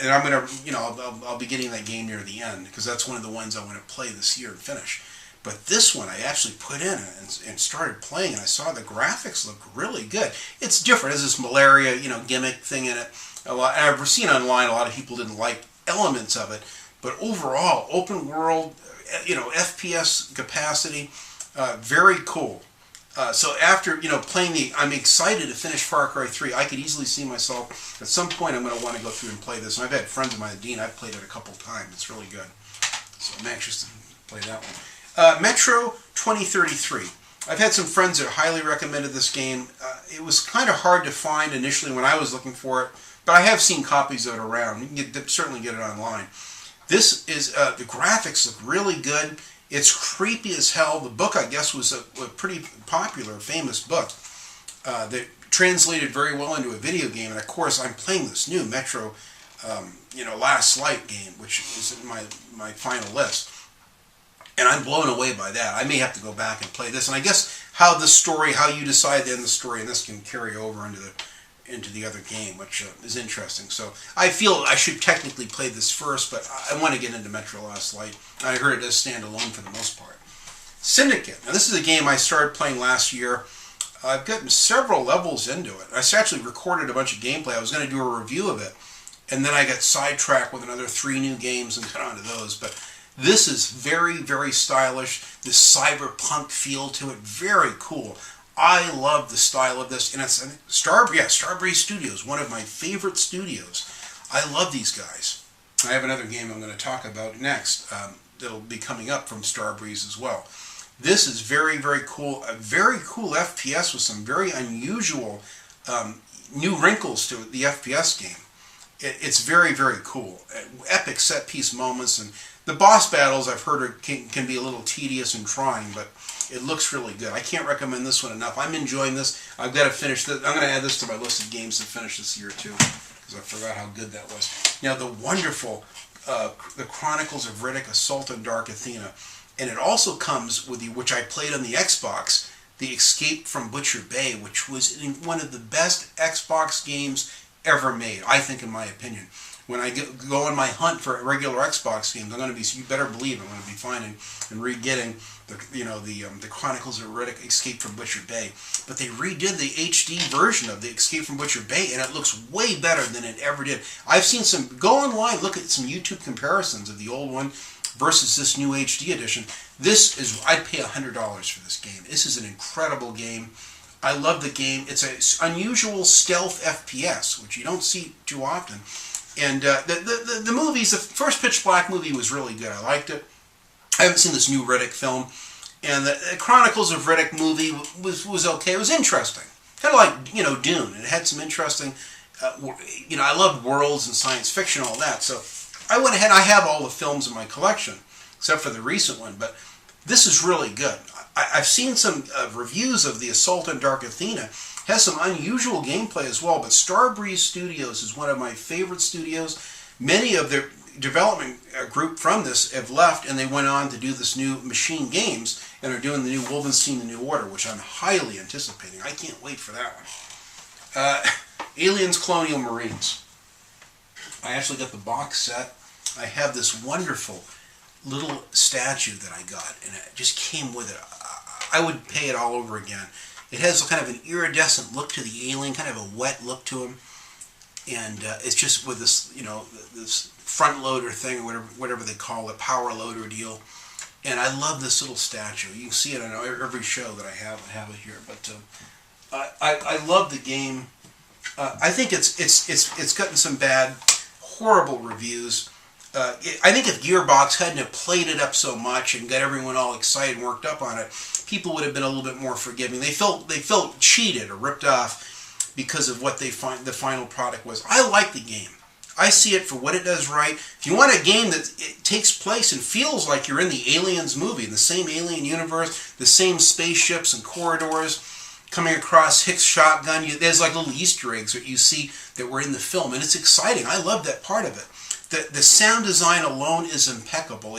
[SPEAKER 1] And I'm going to, I'll be getting that game near the end because that's one of the ones I want to play this year and finish. But this one I actually put in and started playing, and I saw the graphics look really good. It's different. There's this malaria, gimmick thing in it. And I've seen online a lot of people didn't like elements of it, but overall, open world, FPS capacity, very cool. So after, playing I'm excited to finish Far Cry 3. I could easily see myself, at some point I'm going to want to go through and play this. And I've had friends of mine, Dean, I've played it a couple times. It's really good. So I'm anxious to play that one. Metro 2033. I've had some friends that highly recommended this game. It was kind of hard to find initially when I was looking for it, but I have seen copies of it around. You can certainly get it online. This is, the graphics look really good. It's creepy as hell. The book, I guess, was a pretty popular, famous book that translated very well into a video game. And of course, I'm playing this new Metro, Last Light game, which is in my final list. And I'm blown away by that. I may have to go back and play this. And I guess how you decide to end the story, and this can carry over into the other game, which is interesting. So I feel I should technically play this first, but I want to get into Metro Last Light. I heard it does stand alone for the most part. Syndicate. Now this is a game I started playing last year. I've gotten several levels into it. I actually recorded a bunch of gameplay. I was going to do a review of it, and then I got sidetracked with another 3 new games and got onto those. But this is very, very stylish. This cyberpunk feel to it. Very cool. I love the style of this, and it's Starbreeze Studios, one of my favorite studios. I love these guys. I have another game I'm going to talk about next that'll be coming up from Starbreeze as well. This is very, very cool. A very cool FPS with some very unusual new wrinkles to the FPS game. It's very, very cool. Epic set-piece moments, and the boss battles I've heard can be a little tedious and trying, but it looks really good. I can't recommend this one enough. I'm enjoying this. I've got to finish this. I'm going to add this to my list of games to finish this year too, because I forgot how good that was. Now, the wonderful The Chronicles of Riddick: Assault on Dark Athena, and it also comes with which I played on the Xbox, the Escape from Butcher Bay, which was one of the best Xbox games ever made, I think, in my opinion. When I go on my hunt for regular Xbox games, I'm going to be, you better believe I'm going to be finding and re-getting the Chronicles of Riddick: Escape from Butcher Bay. But they redid the HD version of the Escape from Butcher Bay, and it looks way better than it ever did. I've seen go online, look at some YouTube comparisons of the old one versus this new HD edition. I'd pay $100 for this game. This is an incredible game. I love the game. It's an unusual stealth FPS, which you don't see too often. And the movies, the first Pitch Black movie was really good. I liked it. I haven't seen this new Riddick film. And the Chronicles of Riddick movie was okay. It was interesting. Kind of like, Dune. It had some interesting, I love worlds and science fiction and all that. So I went ahead, I have all the films in my collection, except for the recent one. But this is really good. I've seen some reviews of the Assault on Dark Athena, Has some unusual gameplay as well, but Starbreeze Studios is one of my favorite studios. Many of their development group from this have left, and they went on to do this new Machine Games, and are doing the new Wolfenstein: The New Order, which I'm highly anticipating. I can't wait for that one. Aliens Colonial Marines. I actually got the box set. I have this wonderful little statue that I got, and it just came with it. I would pay it all over again. It has kind of an iridescent look to the alien, kind of a wet look to him, and it's just with this, this front loader thing, or whatever they call it, power loader deal. And I love this little statue. You can see it on every show that I have it here. But I love the game. I think it's gotten some bad, horrible reviews. I think if Gearbox hadn't have played it up so much and got everyone all excited and worked up on it, people would have been a little bit more forgiving. They felt cheated or ripped off because of what the final product was. I like the game. I see it for what it does right. If you want a game that it takes place and feels like you're in the Aliens movie, in the same alien universe, the same spaceships and corridors, coming across Hicks shotgun, there's like little Easter eggs that you see that were in the film, and it's exciting. I love that part of it. The sound design alone is impeccable.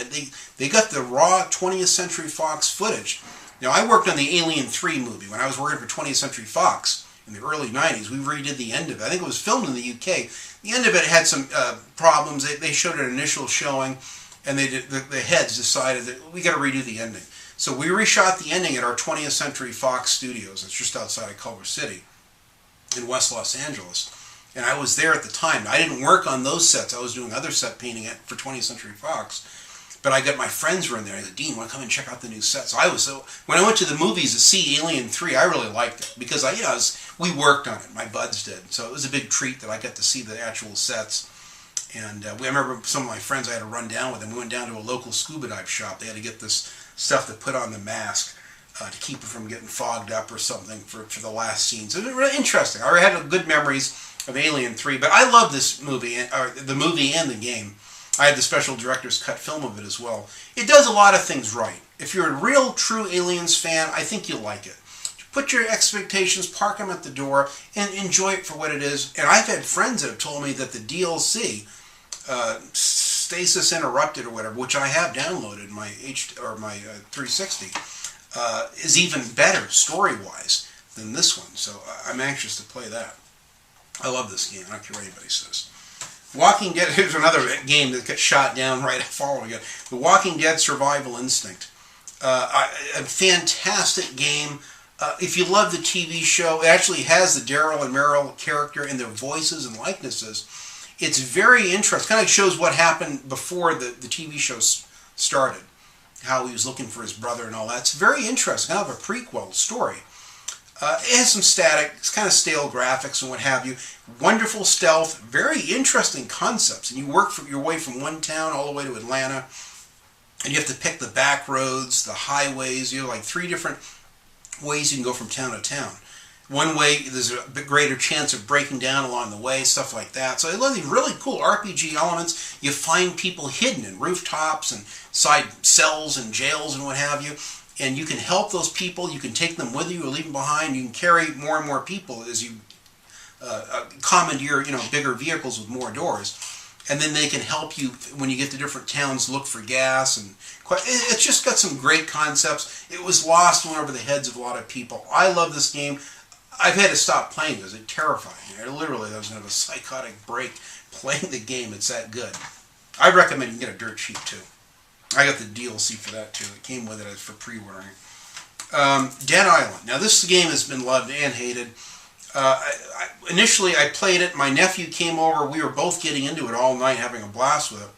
[SPEAKER 1] They got the raw 20th Century Fox footage. Now, I worked on the Alien 3 movie when I was working for 20th Century Fox in the early 90s. We redid the end of it. I think it was filmed in the UK. The end of it had some problems. They showed an initial showing, and the heads decided that we got to redo the ending. So we reshot the ending at our 20th Century Fox studios. It's just outside of Culver City in West Los Angeles. And I was there at the time. I didn't work on those sets. I was doing other set painting for 20th Century Fox. But I got my friends were in there. I said, Dean, want to come and check out the new set? So when I went to the movies to see Alien 3, I really liked it because we worked on it. My buds did. So it was a big treat that I got to see the actual sets. And I remember some of my friends I had to run down with them. We went down to a local scuba dive shop. They had to get this stuff to put on the mask to keep it from getting fogged up or something for the last scene. So it was really interesting. I had good memories of Alien 3, but I love this movie, or the movie and the game. I had the special director's cut film of it as well. It does a lot of things right. If you're a real, true Aliens fan, I think you'll like it. Put your expectations, park them at the door, and enjoy it for what it is. And I've had friends that have told me that the DLC, Stasis Interrupted or whatever, which I have downloaded, my 360, is even better story-wise than this one. So I'm anxious to play that. I love this game. I don't care what anybody says. Walking Dead, here's another game that got shot down right following it. The Walking Dead Survival Instinct. A fantastic game. If you love the TV show, it actually has the Daryl and Meryl character in their voices and likenesses. It's very interesting. Kind of shows what happened before the TV show started. How he was looking for his brother and all that. It's very interesting. Kind of a prequel story. It has some static, it's kind of stale graphics and what have you. Wonderful stealth, very interesting concepts. And you work your way from one town all the way to Atlanta. And you have to pick the back roads, the highways. You have like 3 different ways you can go from town to town. One way, there's a bit greater chance of breaking down along the way, stuff like that. So I love these really cool RPG elements. You find people hidden in rooftops and side cells and jails and what have you. And you can help those people. You can take them with you or leave them behind. You can carry more and more people as you commandeer, bigger vehicles with more doors. And then they can help you when you get to different towns, look for gas. And it's just got some great concepts. It was lost, went over the heads of a lot of people. I love this game. I've had to stop playing because it terrified me. I was going to have a psychotic break playing the game. It's that good. I recommend you get a dirt sheet too. I got the DLC for that too. It came with it for pre-ordering. Dead Island. Now this game has been loved and hated. Initially I played it. My nephew came over. We were both getting into it all night, having a blast with it.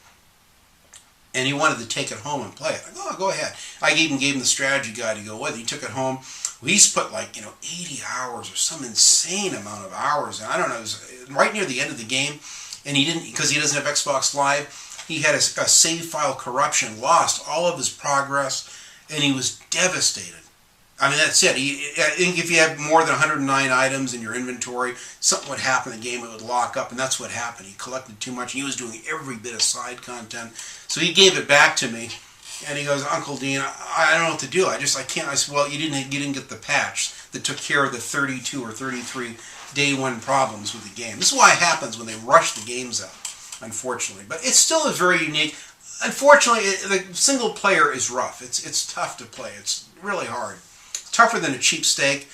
[SPEAKER 1] And he wanted to take it home and play it. I go, oh, go ahead. I even gave him the strategy guide to go with. He took it home. He's put 80 hours or some insane amount of hours. And I don't know, it was right near the end of the game. And he didn't, because he doesn't have Xbox Live, he had a save file corruption, lost all of his progress, and he was devastated. I mean, that's it. I think if you have more than 109 items in your inventory, something would happen in the game, it would lock up, and that's what happened. He collected too much, and he was doing every bit of side content. So he gave it back to me, And he goes, Uncle Dean, I don't know what to do. I can't. I said, well, you didn't get the patch that took care of the 32 or 33 day one problems with the game. This is why it happens when they rush the games out, unfortunately. But it still is very unique. Unfortunately, the single player is rough. It's tough to play. It's really hard. It's tougher than a cheap steak.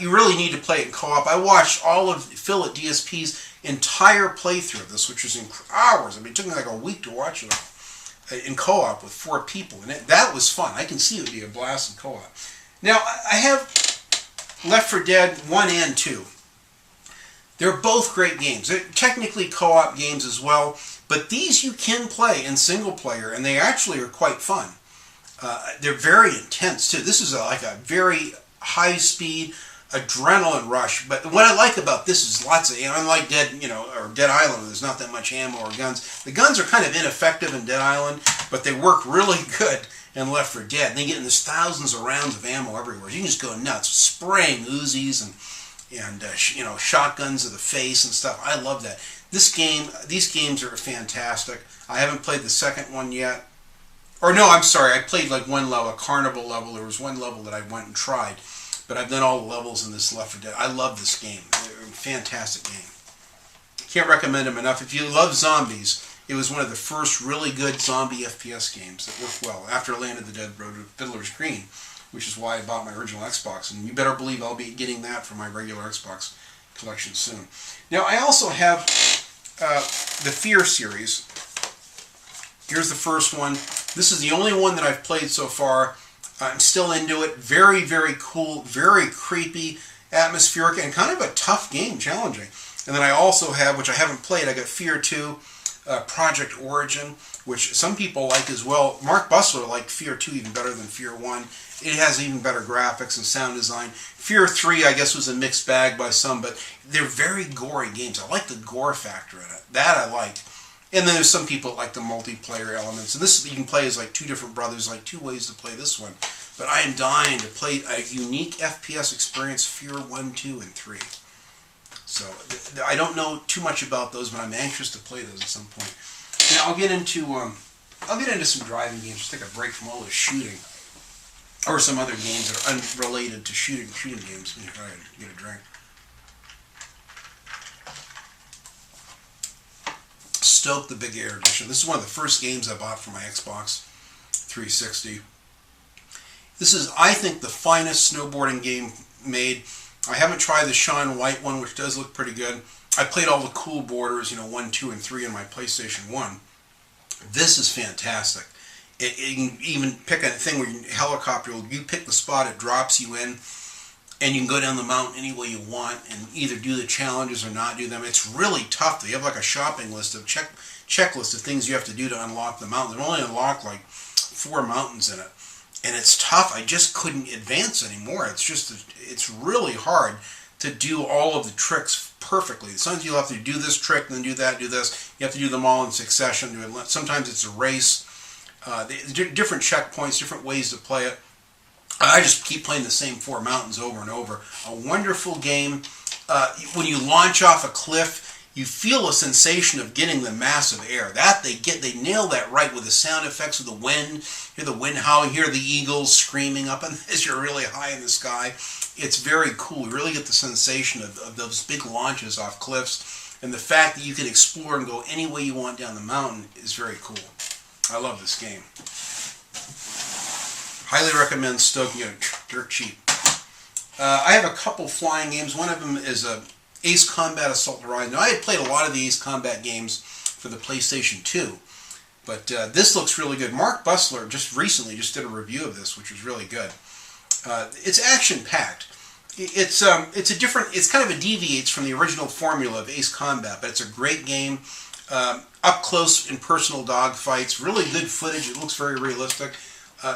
[SPEAKER 1] You really need to play it in co-op. I watched all of Phil at DSP's entire playthrough of this, which was in hours. I mean, it took me like a week to watch it all in co-op with 4 people. And that was fun. I can see it would be a blast in co-op. Now, I have Left 4 Dead 1 and 2. They're both great games. They're technically co-op games as well, but these you can play in single player, and they actually are quite fun. They're very intense too. This is like a very high-speed adrenaline rush. But what I like about this is lots of, unlike Dead Island, where there's not that much ammo or guns. The guns are kind of ineffective in Dead Island, but they work really good in Left 4 Dead. And they get in this thousands of rounds of ammo everywhere. You can just go nuts, spraying Uzis and shotguns to the face and stuff. I love that. These games are fantastic. I haven't played the second one yet. Or no, I'm sorry. I played like one level, a carnival level. There was one level that I went and tried. But I've done all the levels in this Left 4 Dead. I love this game. Fantastic game. Can't recommend them enough. If you love zombies, it was one of the first really good zombie FPS games that worked well. After Land of the Dead, Road to Fiddler's Green, which is why I bought my original Xbox. And you better believe I'll be getting that for my regular Xbox collection soon. Now, I also have the Fear series. Here's the first one. This is the only one that I've played so far. I'm still into it. Very, very cool, very creepy, atmospheric, and kind of a tough game, challenging. And then I also have, which I haven't played, I got Fear 2, Project Origin, which some people like as well. Mark Bussler liked Fear 2 even better than Fear 1. It has even better graphics and sound design. Fear 3, I guess, was a mixed bag by some, but they're very gory games. I like the gore factor in it. That I liked. And then there's some people that like the multiplayer elements. And this you can play as like 2 different brothers, like 2 ways to play this one. But I am dying to play a unique FPS experience, Fear 1, 2, and 3. So I don't know too much about those, but I'm anxious to play those at some point. Now I'll get into some driving games. Just take a break from all this shooting, or some other games that are unrelated to shooting games. Let me try and get a drink. Stoke the Big Air Edition. This is one of the first games I bought for my Xbox 360. This is, I think, the finest snowboarding game made. I haven't tried the Shaun White one, which does look pretty good. I played all the cool borders, 1, 2, and 3 on my PlayStation 1. This is fantastic. You can even pick a thing where you helicopter, you pick the spot, it drops you in, and you can go down the mountain any way you want and either do the challenges or not do them. It's really tough. You have like a shopping list of checklist of things you have to do to unlock the mountain. They only unlock like 4 mountains in it. And it's tough. I just couldn't advance anymore. It's really hard to do all of the tricks perfectly. Sometimes you'll have to do this trick, then do that, do this. You have to do them all in succession. Sometimes it's a race. Different checkpoints, different ways to play it. I just keep playing the same 4 mountains over and over. A wonderful game. When you launch off a cliff, you feel a sensation of getting the massive air. They nail that right with the sound effects of the wind. Hear the wind howling, hear the eagles screaming up as you're really high in the sky. It's very cool. You really get the sensation of those big launches off cliffs. And the fact that you can explore and go any way you want down the mountain is very cool. I love this game. Highly recommend Stoke. You get it dirt cheap. I have a couple flying games. One of them is Ace Combat Assault Horizon. Now, I had played a lot of the Ace Combat games for the PlayStation 2, but this looks really good. Mark Bussler just recently did a review of this, which was really good. It's action-packed. It's kind of a deviates from the original formula of Ace Combat, but it's a great game. Up close and personal dogfights, really good footage. It looks very realistic.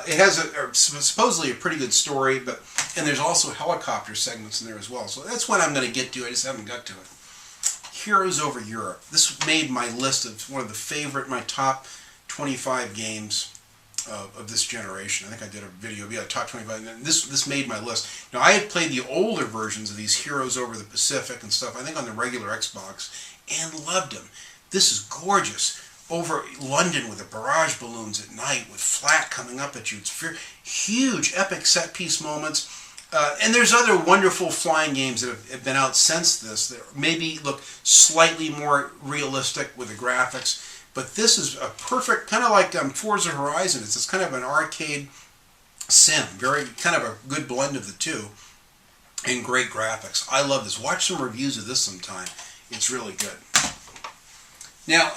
[SPEAKER 1] It has supposedly a pretty good story, and there's also helicopter segments in there as well. So that's what I'm going to get to. I just haven't got to it. Heroes Over Europe. This made my list of one of my top 25 games of this generation. I think I did a video, top 25. And this made my list. Now, I had played the older versions of these Heroes Over the Pacific and stuff, I think on the regular Xbox, and loved them. This is gorgeous. over London with the barrage balloons at night with flak coming up at you. It's huge, epic set piece moments. And there's other wonderful flying games that have been out since this that maybe look slightly more realistic with the graphics. But this is a perfect, kind of like Forza Horizon. It's kind of an arcade sim. Very kind of a good blend of the two. And great graphics. I love this. Watch some reviews of this sometime. It's really good. Now,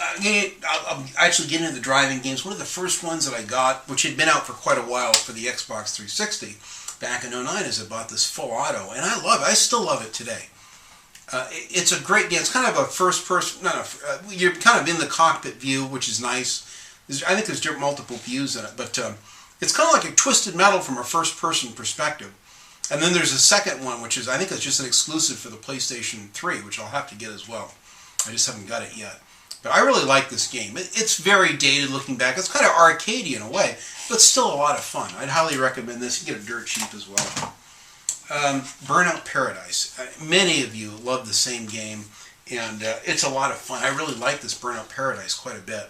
[SPEAKER 1] I'll actually get into the driving games. One of the first ones that I got, which had been out for quite a while for the Xbox 360, back in '09, is I bought this Full Auto. And I love it. I still love it today. It's a great game. It's kind of a first-person... you're kind of in the cockpit view, which is nice. I think there's multiple views in it. But it's kind of like a Twisted Metal from a first-person perspective. And then there's a second one, which is, I think it's just an exclusive for the PlayStation 3, which I'll have to get as well. I just haven't got it yet. But I really like this game. It's very dated looking back. It's kind of arcadey in a way, but still a lot of fun. I'd highly recommend this. You can get it dirt cheap as well. Burnout Paradise. Many of you love the same game, and it's a lot of fun. I really like this Burnout Paradise quite a bit.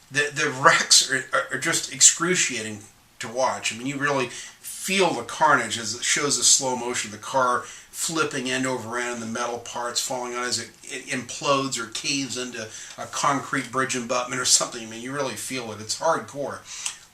[SPEAKER 1] The wrecks are just excruciating to watch. I mean, you really feel the carnage as it shows the slow motion of the car flipping end over end and the metal parts falling out as it implodes or caves into a concrete bridge abutment or something. I mean, you really feel it. It's hardcore.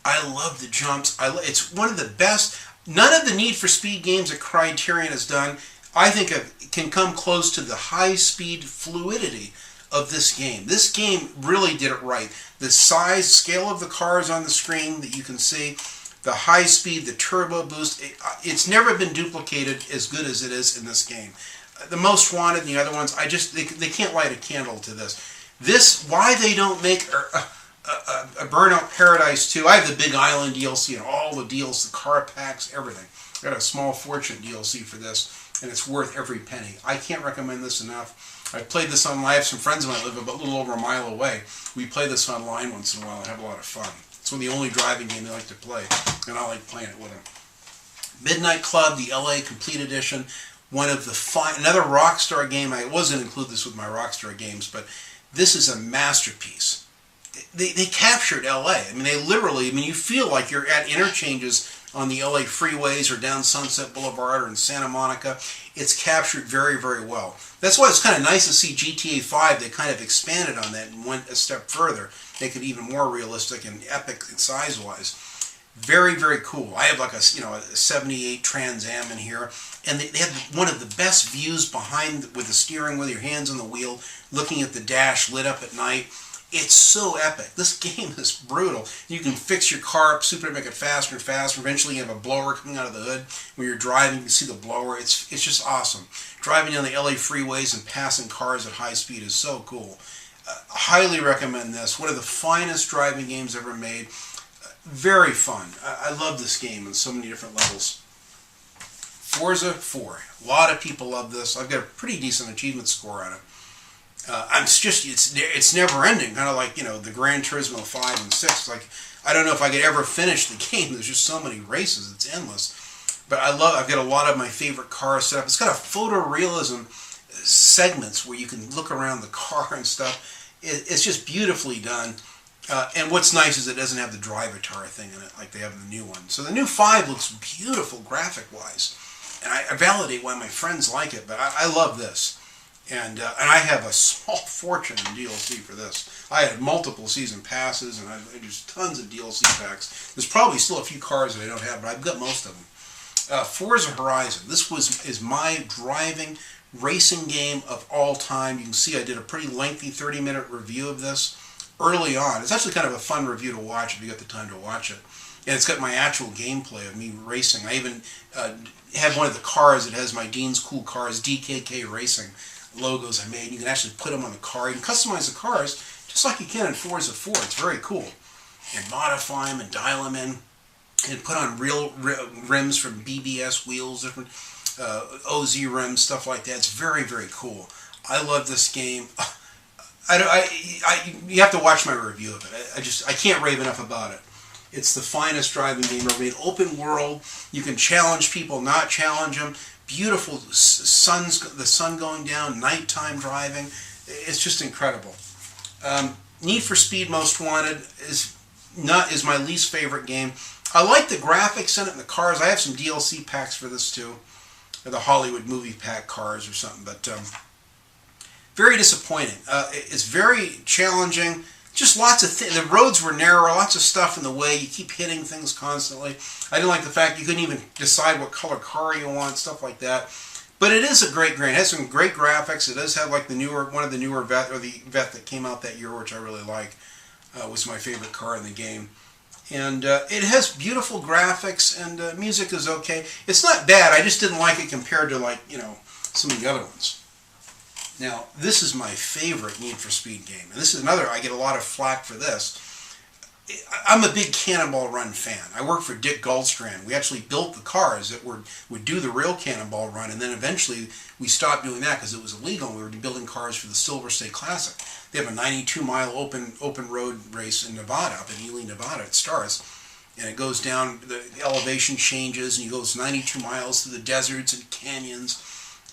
[SPEAKER 1] I love the jumps. It's one of the best. None of the Need for Speed games that Criterion has done, I think, can come close to the high-speed fluidity of this game. This game really did it right. The size, scale of the cars on the screen that you can see, the high speed, the turbo boost, it's never been duplicated as good as it is in this game. The Most Wanted and the other ones, they can't light a candle to this. Why they don't make a Burnout Paradise 2, I have the Big Island DLC and all the deals, the car packs, everything. I got a Small Fortune DLC for this, and it's worth every penny. I can't recommend this enough. I played this online. I have some friends of mine that live a little over a mile away. We play this online once in a while and have a lot of fun. It's one of the only driving games they like to play, and I like playing it with them. Midnight Club, the LA Complete Edition, one of the another Rockstar game. I wasn't include this with my Rockstar games, but this is a masterpiece. They captured LA. I mean, they literally. I mean, you feel like you're at interchanges on the LA freeways or down Sunset Boulevard or in Santa Monica. It's captured very, very well. That's why it's kind of nice to see GTA 5. They kind of expanded on that and went a step further, make it even more realistic and epic size-wise. Very, very cool. I have like a 78 Trans Am in here, and they have one of the best views behind with the steering with your hands on the wheel, looking at the dash lit up at night. It's so epic. This game is brutal. You can fix your car up super to make it faster and faster. Eventually you have a blower coming out of the hood. When you're driving, you can see the blower. It's just awesome. Driving down the LA freeways and passing cars at high speed is so cool. Highly recommend this. One of the finest driving games ever made. Very fun. I love this game on so many different levels. Forza 4. A lot of people love this. I've got a pretty decent achievement score on it. It's never ending, kind of like, the Gran Turismo 5 and 6. Like, I don't know if I could ever finish the game. There's just so many races. It's endless. But I've got a lot of my favorite cars set up. It's got a photorealism segments where you can look around the car and stuff. It's just beautifully done. And what's nice is it doesn't have the Drivatar thing in it like they have in the new one. So the new 5 looks beautiful graphic-wise. And I validate why my friends like it, but I love this. And I have a small fortune in DLC for this. I had multiple season passes, and just tons of DLC packs. There's probably still a few cars that I don't have, but I've got most of them. Forza Horizon. This is my driving racing game of all time. You can see I did a pretty lengthy 30-minute review of this early on. It's actually kind of a fun review to watch if you get the time to watch it. And it's got my actual gameplay of me racing. I even have one of the cars that has my Dean's Cool Cars DKK Racing logos I made. You can actually put them on the car. You can customize the cars just like you can in Forza 4. It's very cool. And modify them and dial them in and put on real rims from BBS wheels, different OZ rims, stuff like that. It's very, very cool. I love this game. You have to watch my review of it. I can't rave enough about it. It's the finest driving game ever made. Open world. You can challenge people, not challenge them. Beautiful the sun going down, nighttime driving. It's just incredible. Need for Speed Most Wanted is my least favorite game. I like the graphics in it and the cars. I have some DLC packs for this too, or the Hollywood movie pack cars or something. But very disappointing. It's very challenging. Just lots of things. The roads were narrow, lots of stuff in the way. You keep hitting things constantly. I didn't like the fact you couldn't even decide what color car you want, stuff like that. But it is a great game. It has some great graphics. It does have like one of the newer Vet, or the Vet that came out that year, which I really like. Was my favorite car in the game. And it has beautiful graphics, and music is okay. It's not bad. I just didn't like it compared to, like, some of the other ones. Now, this is my favorite Need for Speed game. And this is another, I get a lot of flack for this. I'm a big Cannonball Run fan. I work for Dick Goldstrand. We actually built the cars that would do the real Cannonball Run, and then eventually we stopped doing that because it was illegal, and we were building cars for the Silver State Classic. They have a 92-mile open road race in Nevada, up in Ely, Nevada. It starts, and it goes down, the elevation changes, and it goes 92 miles through the deserts and canyons.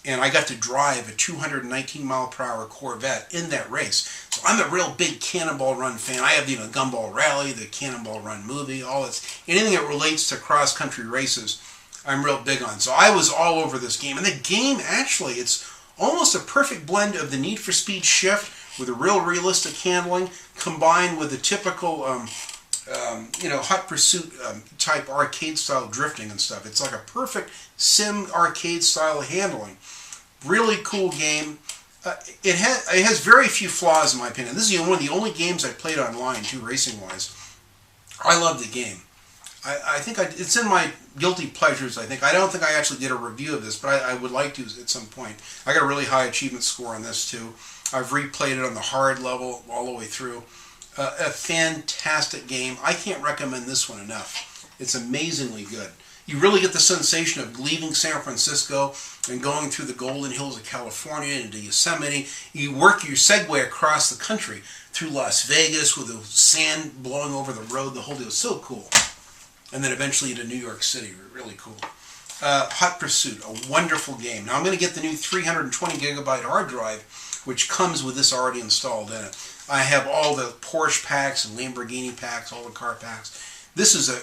[SPEAKER 1] And I got to drive a 219-mile-per-hour Corvette in that race. So I'm a real big Cannonball Run fan. I have the Gumball Rally, the Cannonball Run movie, all this. Anything that relates to cross-country races, I'm real big on. So I was all over this game. And the game, actually, it's almost a perfect blend of the Need for Speed Shift with a real realistic handling, combined with the typical Hot Pursuit type arcade-style drifting and stuff. It's like a perfect sim arcade-style handling. Really cool game. It has very few flaws, in my opinion. This is one of the only games I played online, too, racing-wise. I love the game. I think it's in my guilty pleasures, I think. I don't think I actually did a review of this, but I would like to at some point. I got a really high achievement score on this, too. I've replayed it on the hard level all the way through. A fantastic game. I can't recommend this one enough. It's amazingly good. You really get the sensation of leaving San Francisco and going through the Golden Hills of California into Yosemite. You work your segue across the country through Las Vegas with the sand blowing over the road. The whole deal is so cool. And then eventually into New York City. Really cool. Hot Pursuit, a wonderful game. Now I'm going to get the new 320 gigabyte hard drive, which comes with this already installed in it. I have all the Porsche packs and Lamborghini packs, all the car packs. This is a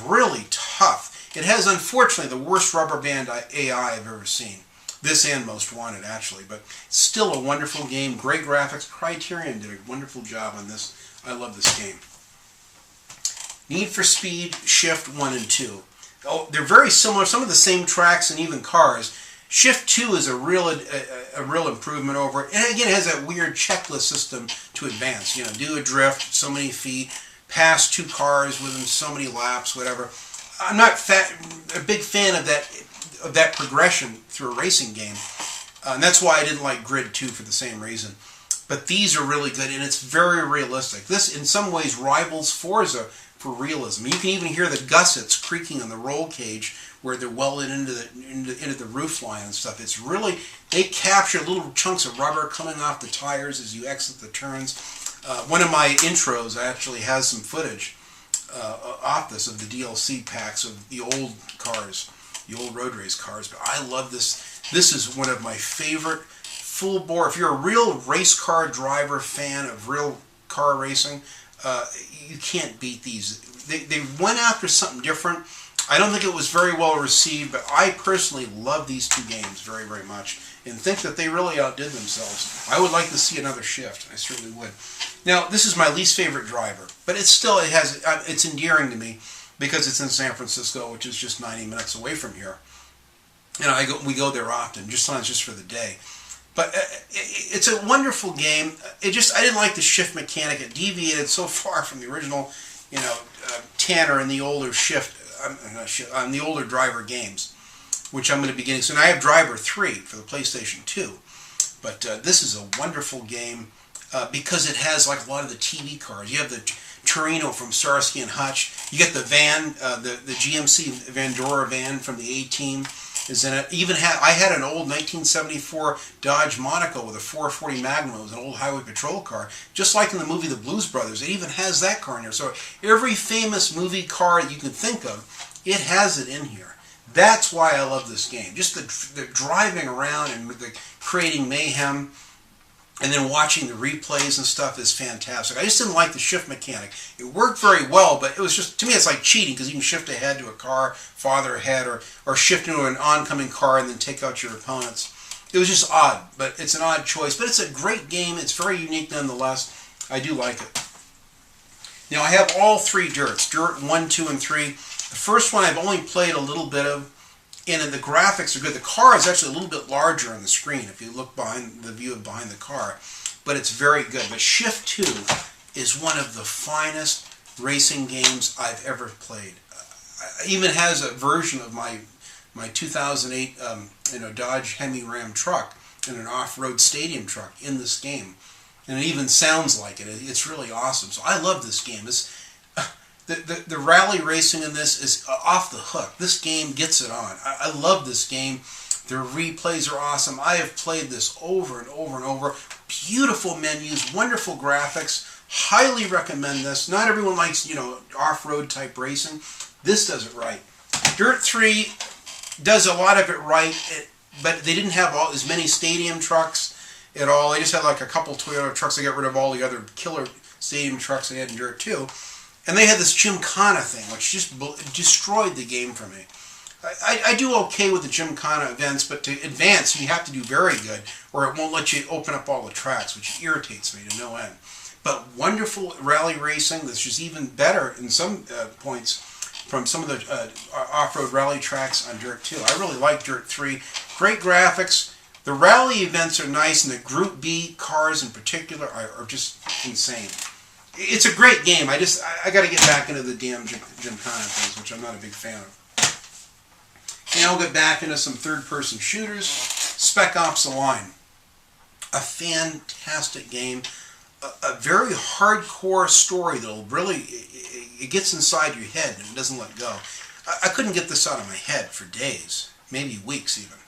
[SPEAKER 1] really tough. It has, unfortunately, the worst rubber band AI I've ever seen. This and Most Wanted, actually. But still a wonderful game. Great graphics. Criterion did a wonderful job on this. I love this game. Need for Speed Shift 1 and 2. Oh, they're very similar. Some of the same tracks and even cars. Shift 2 is a real improvement over it. And again, it has that weird checklist system to advance. Do a drift, so many feet, pass 2 cars within so many laps, whatever. I'm not a big fan of that progression through a racing game. And that's why I didn't like Grid 2 for the same reason. But these are really good, and it's very realistic. This, in some ways, rivals Forza for realism. You can even hear the gussets creaking on the roll cage where they're welded into the roof line and stuff. It's really, they capture little chunks of rubber coming off the tires as you exit the turns. One of my intros actually has some footage off this of the DLC packs of the old cars, the old road race cars. But I love this. This is one of my favorite full bore. If you're a real race car driver fan of real car racing, you can't beat these. They went after something different. I don't think it was very well received, but I personally love these two games very, very much and think that they really outdid themselves. I would like to see another Shift. I certainly would. Now, this is my least favorite driver, but it's endearing to me because it's in San Francisco, which is just 90 minutes away from here. And we go there often, sometimes just for the day. But it's a wonderful game. I didn't like the shift mechanic. It deviated so far from the original, Tanner and the older the older driver games, which I'm going to be getting soon. I have Driver 3 for the PlayStation 2. But this is a wonderful game because it has like a lot of the TV cars. You have the Torino from Starsky and Hutch. You get the van, the GMC Vandora van from the A-Team is in it. I had an old 1974 Dodge Monaco with a 440 Magnum. It was an old highway patrol car, just like in the movie The Blues Brothers. It even has that car in there. So every famous movie car that you can think of, it has it in here. That's why I love this game. Just the driving around and the creating mayhem. And then watching the replays and stuff is fantastic. I just didn't like the shift mechanic. It worked very well, but it was just, to me, it's like cheating because you can shift ahead to a car, farther ahead, or shift into an oncoming car and then take out your opponents. It was just odd, but it's an odd choice. But it's a great game. It's very unique nonetheless. I do like it. Now, I have all 3 Dirts, Dirt 1, 2, and 3. The first one I've only played a little bit of, and the graphics are good. The car is actually a little bit larger on the screen if you look behind the view of behind the car, but it's very good. But Shift 2 is one of the finest racing games I've ever played. It even has a version of my 2008 Dodge Hemi Ram truck and an off-road stadium truck in this game, and it even sounds like it. It's really awesome. So I love this game. The rally racing in this is off the hook. This game gets it on. I love this game. The replays are awesome. I have played this over and over and over. Beautiful menus, wonderful graphics. Highly recommend this. Not everyone likes, off-road type racing. This does it right. Dirt 3 does a lot of it right, but they didn't have as many stadium trucks at all. They just had like a couple Toyota trucks. They got rid of all the other killer stadium trucks they had in Dirt 2. And they had this Gymkhana thing, which just destroyed the game for me. I do okay with the Gymkhana events, but to advance, you have to do very good, or it won't let you open up all the tracks, which irritates me to no end. But wonderful rally racing that's just even better in some points from some of the off-road rally tracks on Dirt 2. I really like Dirt 3. Great graphics. The rally events are nice, and the Group B cars in particular are just insane. It's a great game. I got to get back into the damn Gymkhana things, which I'm not a big fan of. And I'll get back into some third-person shooters. Spec Ops: The Line. A fantastic game. A very hardcore story that'll really, it gets inside your head and it doesn't let go. I couldn't get this out of my head for days, maybe weeks even.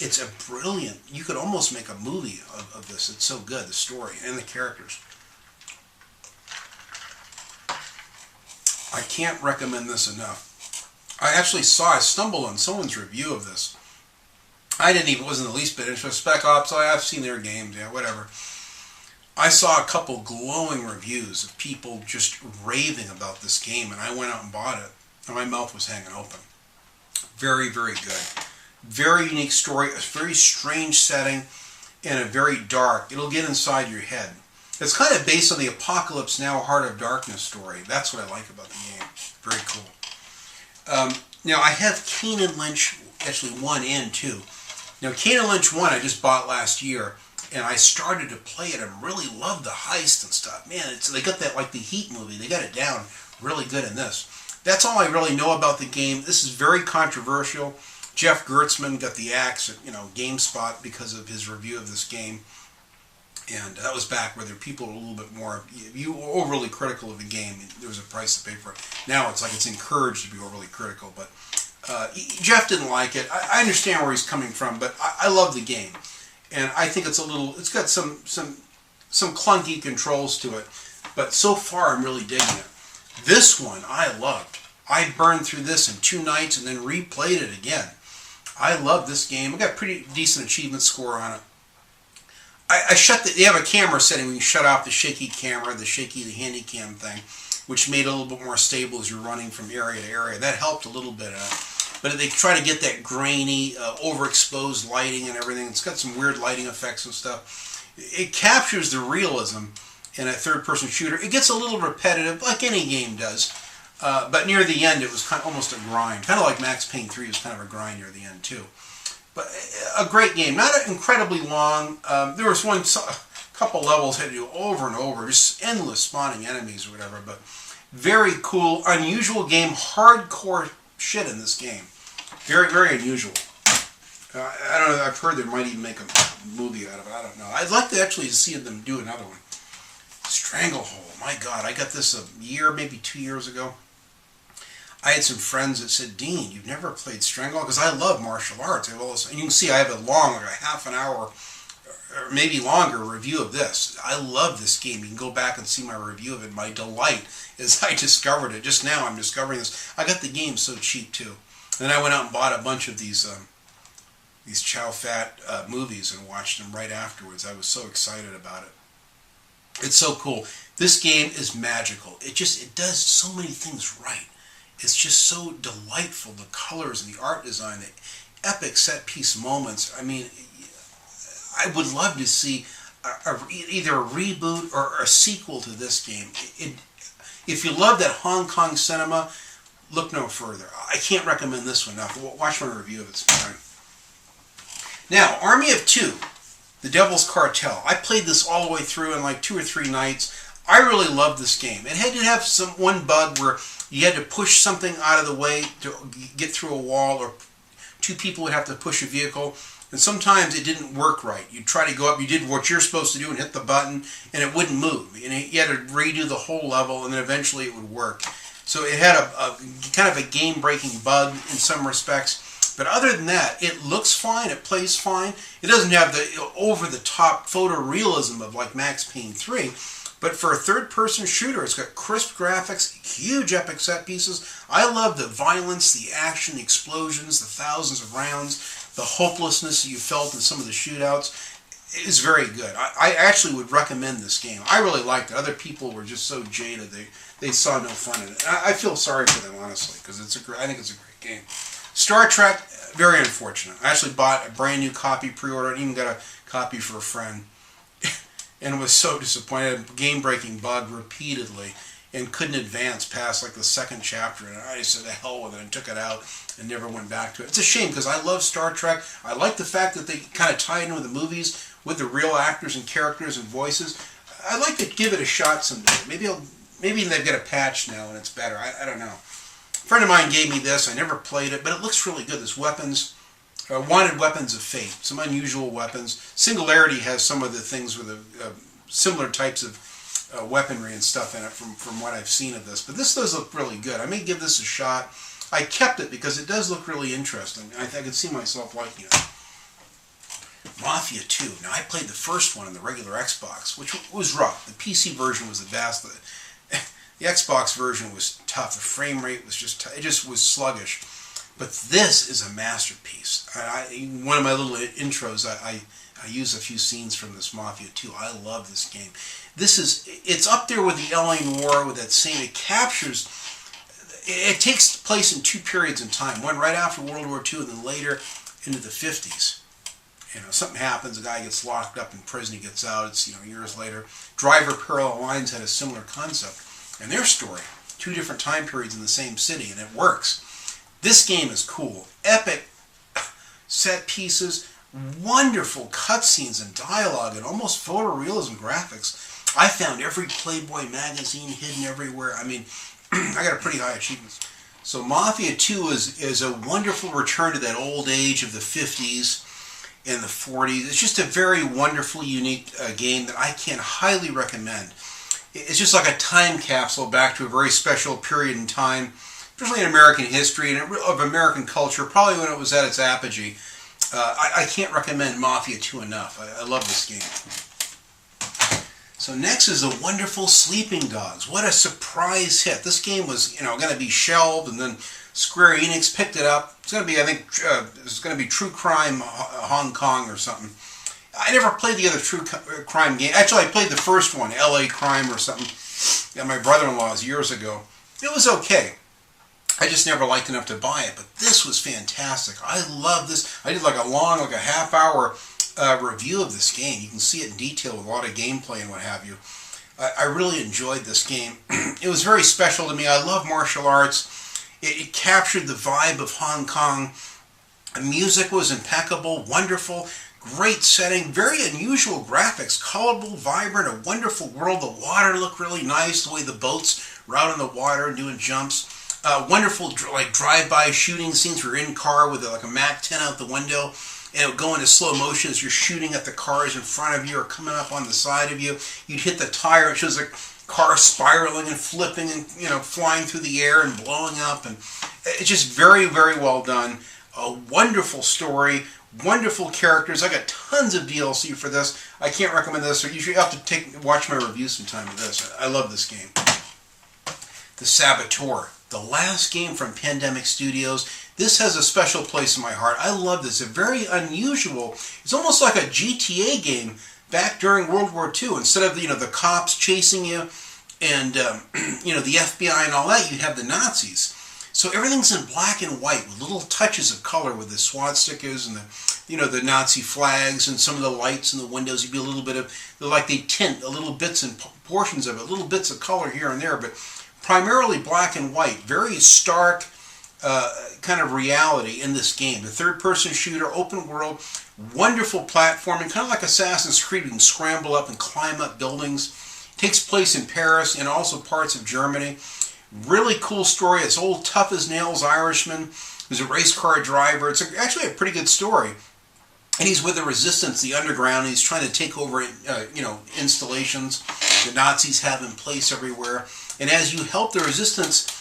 [SPEAKER 1] It's a brilliant, you could almost make a movie of this. It's so good, the story and the characters. I can't recommend this enough. I stumbled on someone's review of this. Wasn't the least bit interested. Spec Ops, I've seen their games, yeah, whatever. I saw a couple glowing reviews of people just raving about this game, and I went out and bought it, and my mouth was hanging open. Very, very good. Very unique story, a very strange setting, and a very dark. It'll get inside your head. It's kind of based on the Apocalypse Now, Heart of Darkness story. That's what I like about the game. Very cool. Now, I have Kane and Lynch, actually 1 and 2. Now, Kane and Lynch 1 I just bought last year, and I started to play it and really loved the heist and stuff. Man, they got that like the Heat movie. They got it down really good in this. That's all I really know about the game. This is very controversial. Jeff Gertzman got the axe at GameSpot because of his review of this game. And that was back where people were a little bit more, if you were overly critical of the game, there was a price to pay for it. Now it's like it's encouraged to be overly critical, but Jeff didn't like it. I understand where he's coming from, but I love the game. And I think it's got some clunky controls to it, but so far I'm really digging it. This one I loved. I burned through this in 2 nights and then replayed it again. I love this game. I got a pretty decent achievement score on it. They have a camera setting where you shut off the shaky camera, the handy cam thing, which made it a little bit more stable as you're running from area to area. That helped a little bit. But they try to get that grainy, overexposed lighting and everything. It's got some weird lighting effects and stuff. It captures the realism in a third-person shooter. It gets a little repetitive, like any game does. But near the end, it was almost a grind. Kind of like Max Payne 3 was kind of a grind near the end, too. But a great game. Not incredibly long. There was couple levels I had to do over and over. Just endless spawning enemies or whatever. But very cool, unusual game. Hardcore shit in this game. Very, very unusual. I don't know. I've heard they might even make a movie out of it. I don't know. I'd like to actually see them do another one. Stranglehold. My God. I got this a year, maybe 2 years ago. I had some friends that said, Dean, you've never played Stranglehold? Because I love martial arts. And you can see I have a long, like a half an hour, or maybe longer review of this. I love this game. You can go back and see my review of it. My delight is I discovered it. Just now I'm discovering this. I got the game so cheap, too. And then I went out and bought a bunch of these these Chow Fat movies and watched them right afterwards. I was so excited about it. It's so cool. This game is magical. It does so many things right. It's just so delightful. The colors and the art design, the epic set piece moments. I mean, I would love to see either a reboot or a sequel to this game. If you love that Hong Kong cinema, look no further. I can't recommend this one enough. Watch my review of it sometime. Now, Army of Two, The Devil's Cartel. I played this all the way through in like 2 or 3 nights. I really loved this game. It had to have one bug where you had to push something out of the way to get through a wall, or 2 people would have to push a vehicle. And sometimes it didn't work right. You'd try to go up, you did what you're supposed to do and hit the button, and it wouldn't move. And you had to redo the whole level, and then eventually it would work. So it had a kind of a game-breaking bug in some respects. But other than that, it looks fine, it plays fine. It doesn't have the over-the-top photorealism of like Max Payne 3. But for a third-person shooter, it's got crisp graphics, huge epic set pieces. I love the violence, the action, the explosions, the thousands of rounds, the hopelessness that you felt in some of the shootouts. It is very good. I actually would recommend this game. I really liked it. Other people were just so jaded, they saw no fun in it. I feel sorry for them, honestly, because I think it's a great game. Star Trek, very unfortunate. I actually bought a brand new copy, pre-ordered, and even got a copy for a friend. And was so disappointed. Game-breaking bug repeatedly, and couldn't advance past like the 2nd chapter. And I just said, the hell with it, and took it out and never went back to it. It's a shame, because I love Star Trek. I like the fact that they kind of tie in with the movies, with the real actors and characters and voices. I'd like to give it a shot someday. Maybe they've got a patch now and it's better. I don't know. A friend of mine gave me this. I never played it, but it looks really good. This weapons. Wanted Weapons of Fate, some unusual weapons. Singularity has some of the things with similar types of weaponry and stuff in it from what I've seen of this. But this does look really good. I may give this a shot. I kept it because it does look really interesting. I could see myself liking it. Mafia 2. Now, I played the first one on the regular Xbox, which was rough. The PC version was the best. The Xbox version was tough. The frame rate was it just was sluggish. But this is a masterpiece. One of my little intros, I use a few scenes from this Mafia 2. I love this game. It's up there with the LA Noire with that same, it takes place in 2 periods in time. One right after World War II and then later into the 50s. Something happens, a guy gets locked up in prison, he gets out, it's years later. Driver Parallel Lines had a similar concept. And their story, 2 different time periods in the same city, and it works. This game is cool. Epic set pieces, wonderful cutscenes and dialogue, and almost photorealism graphics. I found every Playboy magazine hidden everywhere. I mean, I got a pretty high achievements. So Mafia 2 is a wonderful return to that old age of the 50s and the 40s. It's just a very wonderful, unique game that I can highly recommend. It's just like a time capsule back to a very special period in time, especially in American history and of American culture, probably when it was at its apogee. I can't recommend Mafia 2 enough. I love this game. So next is The Wonderful Sleeping Dogs. What a surprise hit. This game was, going to be shelved, and then Square Enix picked it up. It's going to be, I think, it's going to be True Crime Hong Kong or something. I never played the other True Crime game. Actually, I played the first one, LA Crime or something, at my brother-in-law's years ago. It was okay. I just never liked enough to buy it, but this was fantastic. I love this. I did like a half-hour review of this game. You can see it in detail with a lot of gameplay and what have you. I really enjoyed this game. It was very special to me. I love martial arts. It captured the vibe of Hong Kong. The music was impeccable, wonderful, great setting, very unusual graphics, colorful, vibrant, a wonderful world. The water looked really nice, the way the boats were out on the water and doing jumps. Wonderful drive-by shooting scenes where you're in car with like a MAC-10 out the window, and it would go into slow motion as you're shooting at the cars in front of you or coming up on the side of you. You'd hit the tire, it shows the car spiraling and flipping and flying through the air and blowing up, and it's just very, very well done. A wonderful story, wonderful characters. I got tons of DLC for this. I can't recommend this, so you should have to watch my review sometime of this. I love this game. The Saboteur. the last game from Pandemic Studios. This has a special place in my heart. I love this. It's very unusual. It's almost like a GTA game back during World War II. Instead of the cops chasing you and the FBI and all that, you have the Nazis. So everything's in black and white with little touches of color with the swastikas and the Nazi flags and some of the lights in the windows. You'd be a little bit of, like they tint a little bits and portions of it, little bits of color here and there, but primarily black and white. Very stark kind of reality in this game. The third-person shooter, open world, wonderful platforming, kind of like Assassin's Creed. You can scramble up and climb up buildings. Takes place in Paris and also parts of Germany. Really cool story. It's old tough as nails Irishman who's a race car driver. It's actually a pretty good story. And he's with the resistance, the underground. And he's trying to take over, installations the Nazis have in place everywhere. And as you help the resistance,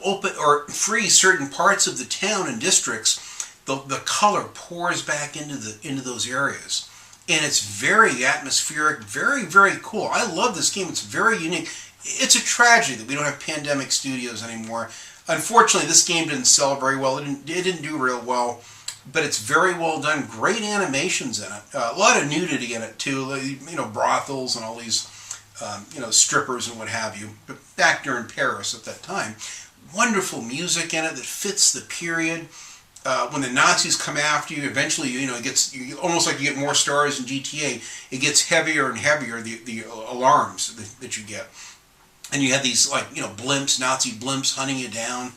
[SPEAKER 1] open or free certain parts of the town and districts, the color pours back into those areas. And it's very atmospheric, very, very cool. I love this game. It's very unique. It's a tragedy that we don't have Pandemic Studios anymore. Unfortunately, this game didn't sell very well. It didn't do real well, but it's very well done. Great animations in it. A lot of nudity in it too. Brothels and all these, strippers and what have you. But back during Paris at that time, wonderful music in it that fits the period. When the Nazis come after you, eventually, it gets almost like you get more stars in GTA. It gets heavier and heavier, the alarms that you get. And you have these blimps, Nazi blimps hunting you down.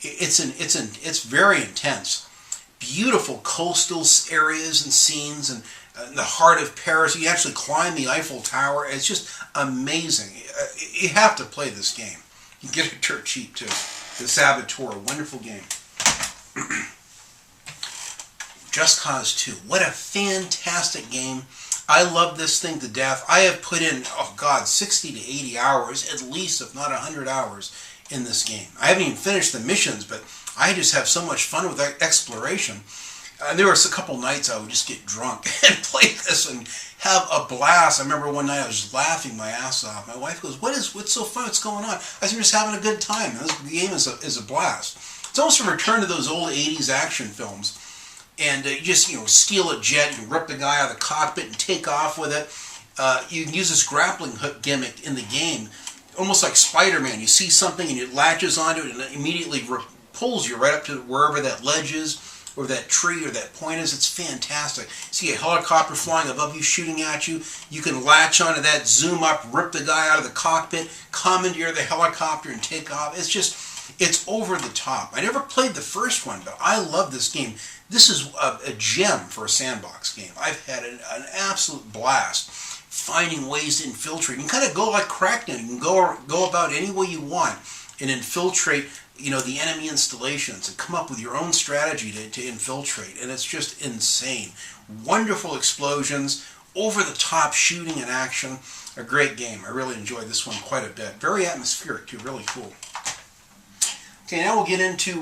[SPEAKER 1] It's very intense. Beautiful coastal areas and scenes, and the heart of Paris. You actually climb the Eiffel Tower. It's just amazing. You have to play this game. You can get it dirt cheap too. The Saboteur, wonderful game. Just Cause 2. What a fantastic game. I love this thing to death. I have put in, 60 to 80 hours, at least, if not 100 hours in this game. I haven't even finished the missions, but I just have so much fun with exploration. There was a couple nights I would just get drunk and play this and have a blast. I remember one night I was just laughing my ass off. My wife goes, what's so fun? What's going on? I said, I'm just having a good time. And this game is a blast. It's almost a return to those old 80s action films. And you just, steal a jet, you can rip the guy out of the cockpit and take off with it. You can use this grappling hook gimmick in the game, almost like Spider-Man. You see something and it latches onto it and it immediately pulls you right up to wherever that ledge is, or that tree or that point is. It's fantastic. See a helicopter flying above you, shooting at you. You can latch onto that, zoom up, rip the guy out of the cockpit, commandeer the helicopter and take off. It's over the top. I never played the first one, but I love this game. This is a gem for a sandbox game. I've had an absolute blast finding ways to infiltrate. You can kind of go like Crackdown. You can go about any way you want and infiltrate, the enemy installations and come up with your own strategy to infiltrate. And it's just insane. Wonderful explosions, over-the-top shooting and action. A great game. I really enjoyed this one quite a bit. Very atmospheric too. Really cool. Okay, now we'll get into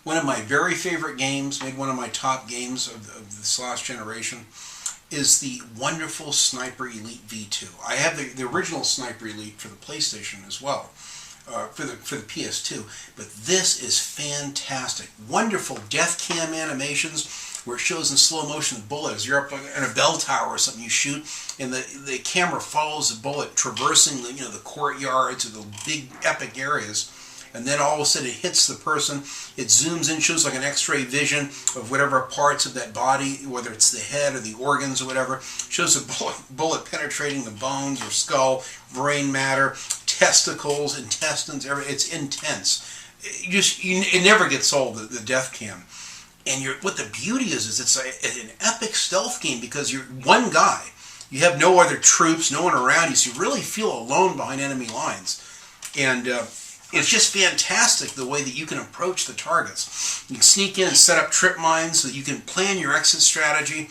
[SPEAKER 1] one of my very favorite games, maybe one of my top games of this last generation, is the wonderful Sniper Elite V2. I have the original Sniper Elite for the PlayStation as well, for the PS2, but this is fantastic. Wonderful death cam animations where it shows in slow motion the bullet as you're up in a bell tower or something, you shoot, and the camera follows the bullet traversing the courtyards or the big epic areas. And then all of a sudden it hits the person, it zooms in, shows like an x-ray vision of whatever parts of that body, whether it's the head or the organs or whatever, shows a bullet penetrating the bones or skull, brain matter, testicles, intestines, everything. It's intense. It never gets old, the death cam. And what the beauty is it's an epic stealth game because you're one guy. You have no other troops, no one around you, so you really feel alone behind enemy lines. And it's just fantastic the way that you can approach the targets. You can sneak in and set up trip mines so that you can plan your exit strategy.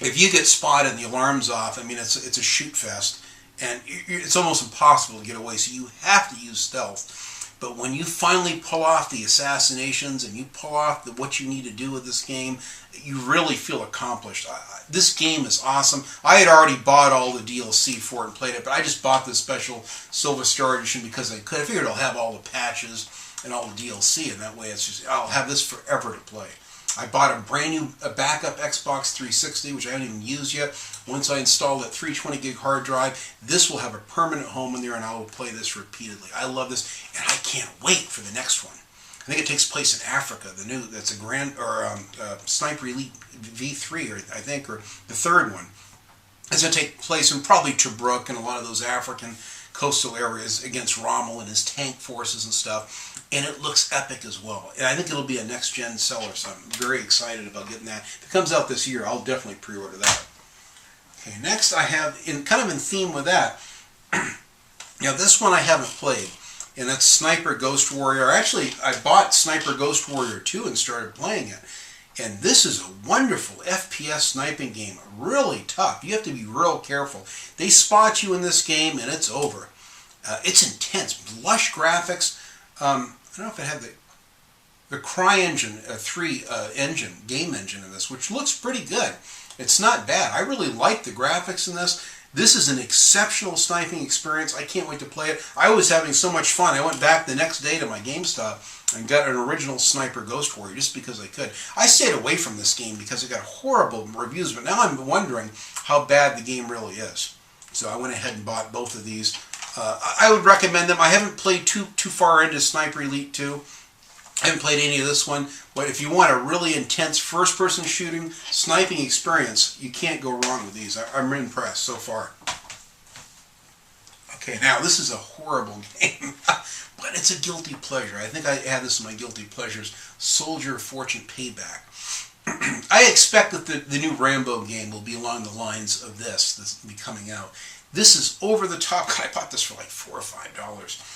[SPEAKER 1] If you get spotted and the alarm's off, it's a shoot fest. And it's almost impossible to get away, so you have to use stealth. But when you finally pull off the assassinations and you pull off what you need to do with this game, you really feel accomplished. This game is awesome. I had already bought all the DLC for it and played it, but I just bought this special Silver Star Edition because I could. I figured it'll have all the patches and all the DLC, and that way it's just, I'll have this forever to play. I bought a brand new backup Xbox 360, which I haven't even used yet. Once I install that 320 gig hard drive, this will have a permanent home in there, and I will play this repeatedly. I love this, and I can't wait for the next one. I think it takes place in Africa. That's a Sniper Elite V3, I think, or the third one. It's going to take place in probably Tobruk and a lot of those African coastal areas against Rommel and his tank forces and stuff. And it looks epic as well. And I think it'll be a next-gen seller, so I'm very excited about getting that. If it comes out this year, I'll definitely pre-order that. Okay, next I have, kind of in theme with that, now this one I haven't played, and that's Sniper Ghost Warrior. Actually, I bought Sniper Ghost Warrior 2 and started playing it. And this is a wonderful FPS sniping game, really tough. You have to be real careful. They spot you in this game and it's over. It's intense, lush graphics. I don't know if it had the CryEngine 3 game engine in this, which looks pretty good. It's not bad. I really like the graphics in this. This is an exceptional sniping experience. I can't wait to play it. I was having so much fun. I went back the next day to my GameStop and got an original Sniper Ghost Warrior just because I could. I stayed away from this game because it got horrible reviews, but now I'm wondering how bad the game really is. So I went ahead and bought both of these. I would recommend them. I haven't played too far into Sniper Elite 2. I haven't played any of this one, but if you want a really intense first-person shooting, sniping experience, you can't go wrong with these. I'm impressed so far. Okay, now this is a horrible game, but it's a guilty pleasure. I think I had this in my guilty pleasures, Soldier of Fortune Payback. I expect that the new Rambo game will be along the lines of this will be coming out. This is over the top. God, I bought this for like $4 or $5.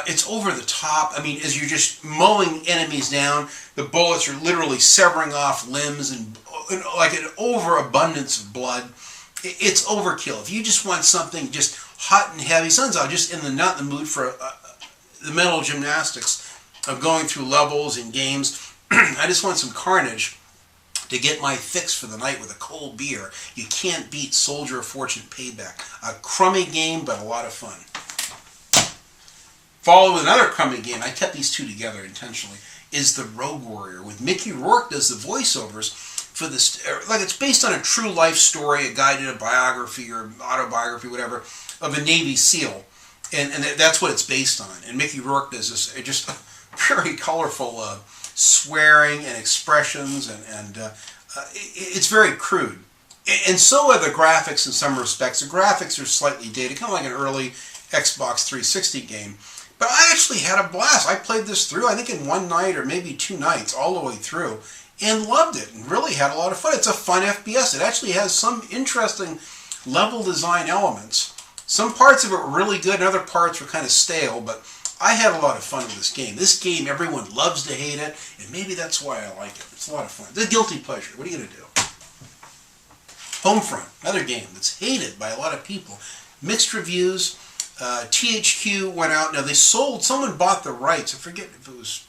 [SPEAKER 1] It's over the top. I mean, as you're just mowing enemies down, the bullets are literally severing off limbs and like an overabundance of blood. It's overkill. If you just want something just hot and heavy, sounds like just not in the mood for the mental gymnastics of going through levels and games. I just want some carnage to get my fix for the night with a cold beer. You can't beat Soldier of Fortune Payback. A crummy game, but a lot of fun. Followed with another crummy game, I kept these two together intentionally, is the Rogue Warrior, with Mickey Rourke does the voiceovers for this. Like, it's based on a true life story. A guy did a biography or autobiography, whatever, of a Navy SEAL, and that's what it's based on. And Mickey Rourke does this just very colorful swearing and expressions, and it's very crude. And so are the graphics in some respects. The graphics are slightly dated, kind of like an early Xbox 360 game. But I actually had a blast. I played this through, I think in one night or maybe 2 nights, all the way through, and loved it, and really had a lot of fun. It's a fun FPS. It actually has some interesting level design elements. Some parts of it were really good, and other parts were kind of stale, but I had a lot of fun with this game. This game, everyone loves to hate it, and maybe that's why I like it. It's a lot of fun. It's a guilty pleasure. What are you going to do? Homefront, another game that's hated by a lot of people. Mixed reviews. THQ went out. Now they sold, someone bought the rights. I forget if it was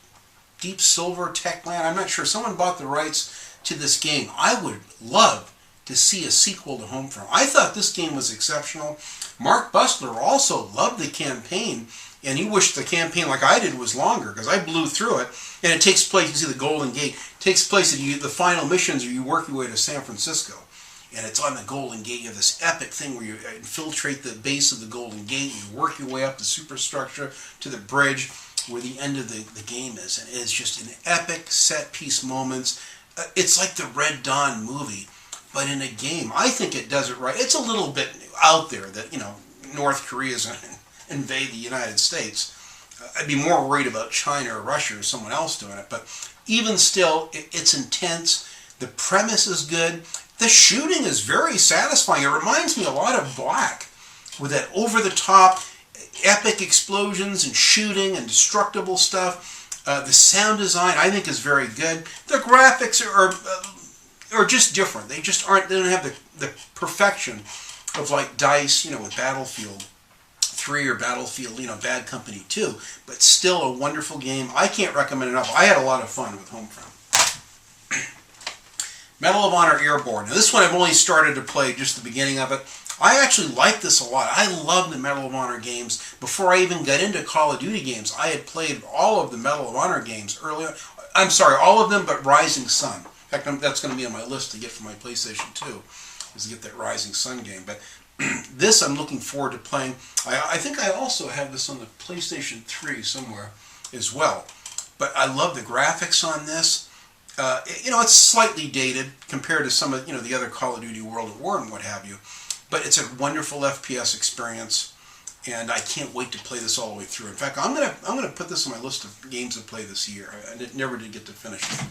[SPEAKER 1] Deep Silver Techland. I'm not sure. Someone bought the rights to this game. I would love to see a sequel to Homefront. I thought this game was exceptional. Mark Bustler also loved the campaign, and he wished the campaign, like I did, was longer, because I blew through it. And it takes place, you see the Golden Gate, it takes place at the final missions where you work your way to San Francisco. And it's on the Golden Gate. You have this epic thing where you infiltrate the base of the Golden Gate, and you work your way up the superstructure to the bridge where the end of the game is. And it's just an epic set-piece moments. It's like the Red Dawn movie, but in a game. I think it does it right. It's a little bit out there that, North Korea is going to invade the United States. I'd be more worried about China or Russia or someone else doing it. But even still, it's intense. The premise is good. The shooting is very satisfying. It reminds me a lot of Black, with that over-the-top epic explosions and shooting and destructible stuff. The sound design, I think, is very good. The graphics are just different. They just aren't. They don't have the perfection of like DICE, with Battlefield 3 or Battlefield, Bad Company 2, but still a wonderful game. I can't recommend it enough. I had a lot of fun with Homefront. Medal of Honor Airborne. Now this one I've only started to play just the beginning of it. I actually like this a lot. I love the Medal of Honor games. Before I even got into Call of Duty games, I had played all of the Medal of Honor games earlier. I'm sorry, all of them but Rising Sun. In fact, that's going to be on my list to get for my PlayStation 2, is to get that Rising Sun game. But this I'm looking forward to playing. I think I also have this on the PlayStation 3 somewhere as well. But I love the graphics on this. It's slightly dated compared to some of the other Call of Duty World at War and what have you, but it's a wonderful FPS experience, and I can't wait to play this all the way through. In fact, I'm gonna put this on my list of games to play this year. I never did get to finish it.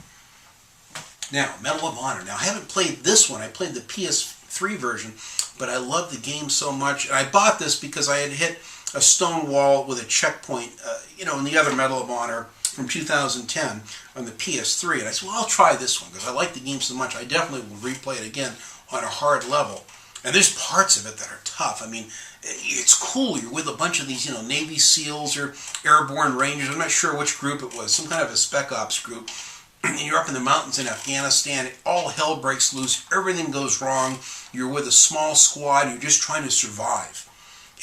[SPEAKER 1] Now, Medal of Honor. Now, I haven't played this one. I played the PS3 version, but I love the game so much. And I bought this because I had hit a stone wall with a checkpoint, in the other Medal of Honor from 2010 on the PS3, and I said, well, I'll try this one because I like the game so much. I definitely will replay it again on a hard level. And there's parts of it that are tough. I mean, it's cool. You're with a bunch of these, Navy SEALs or Airborne Rangers. I'm not sure which group it was, some kind of a Spec Ops group. And you're up in the mountains in Afghanistan. All hell breaks loose. Everything goes wrong. You're with a small squad. You're just trying to survive.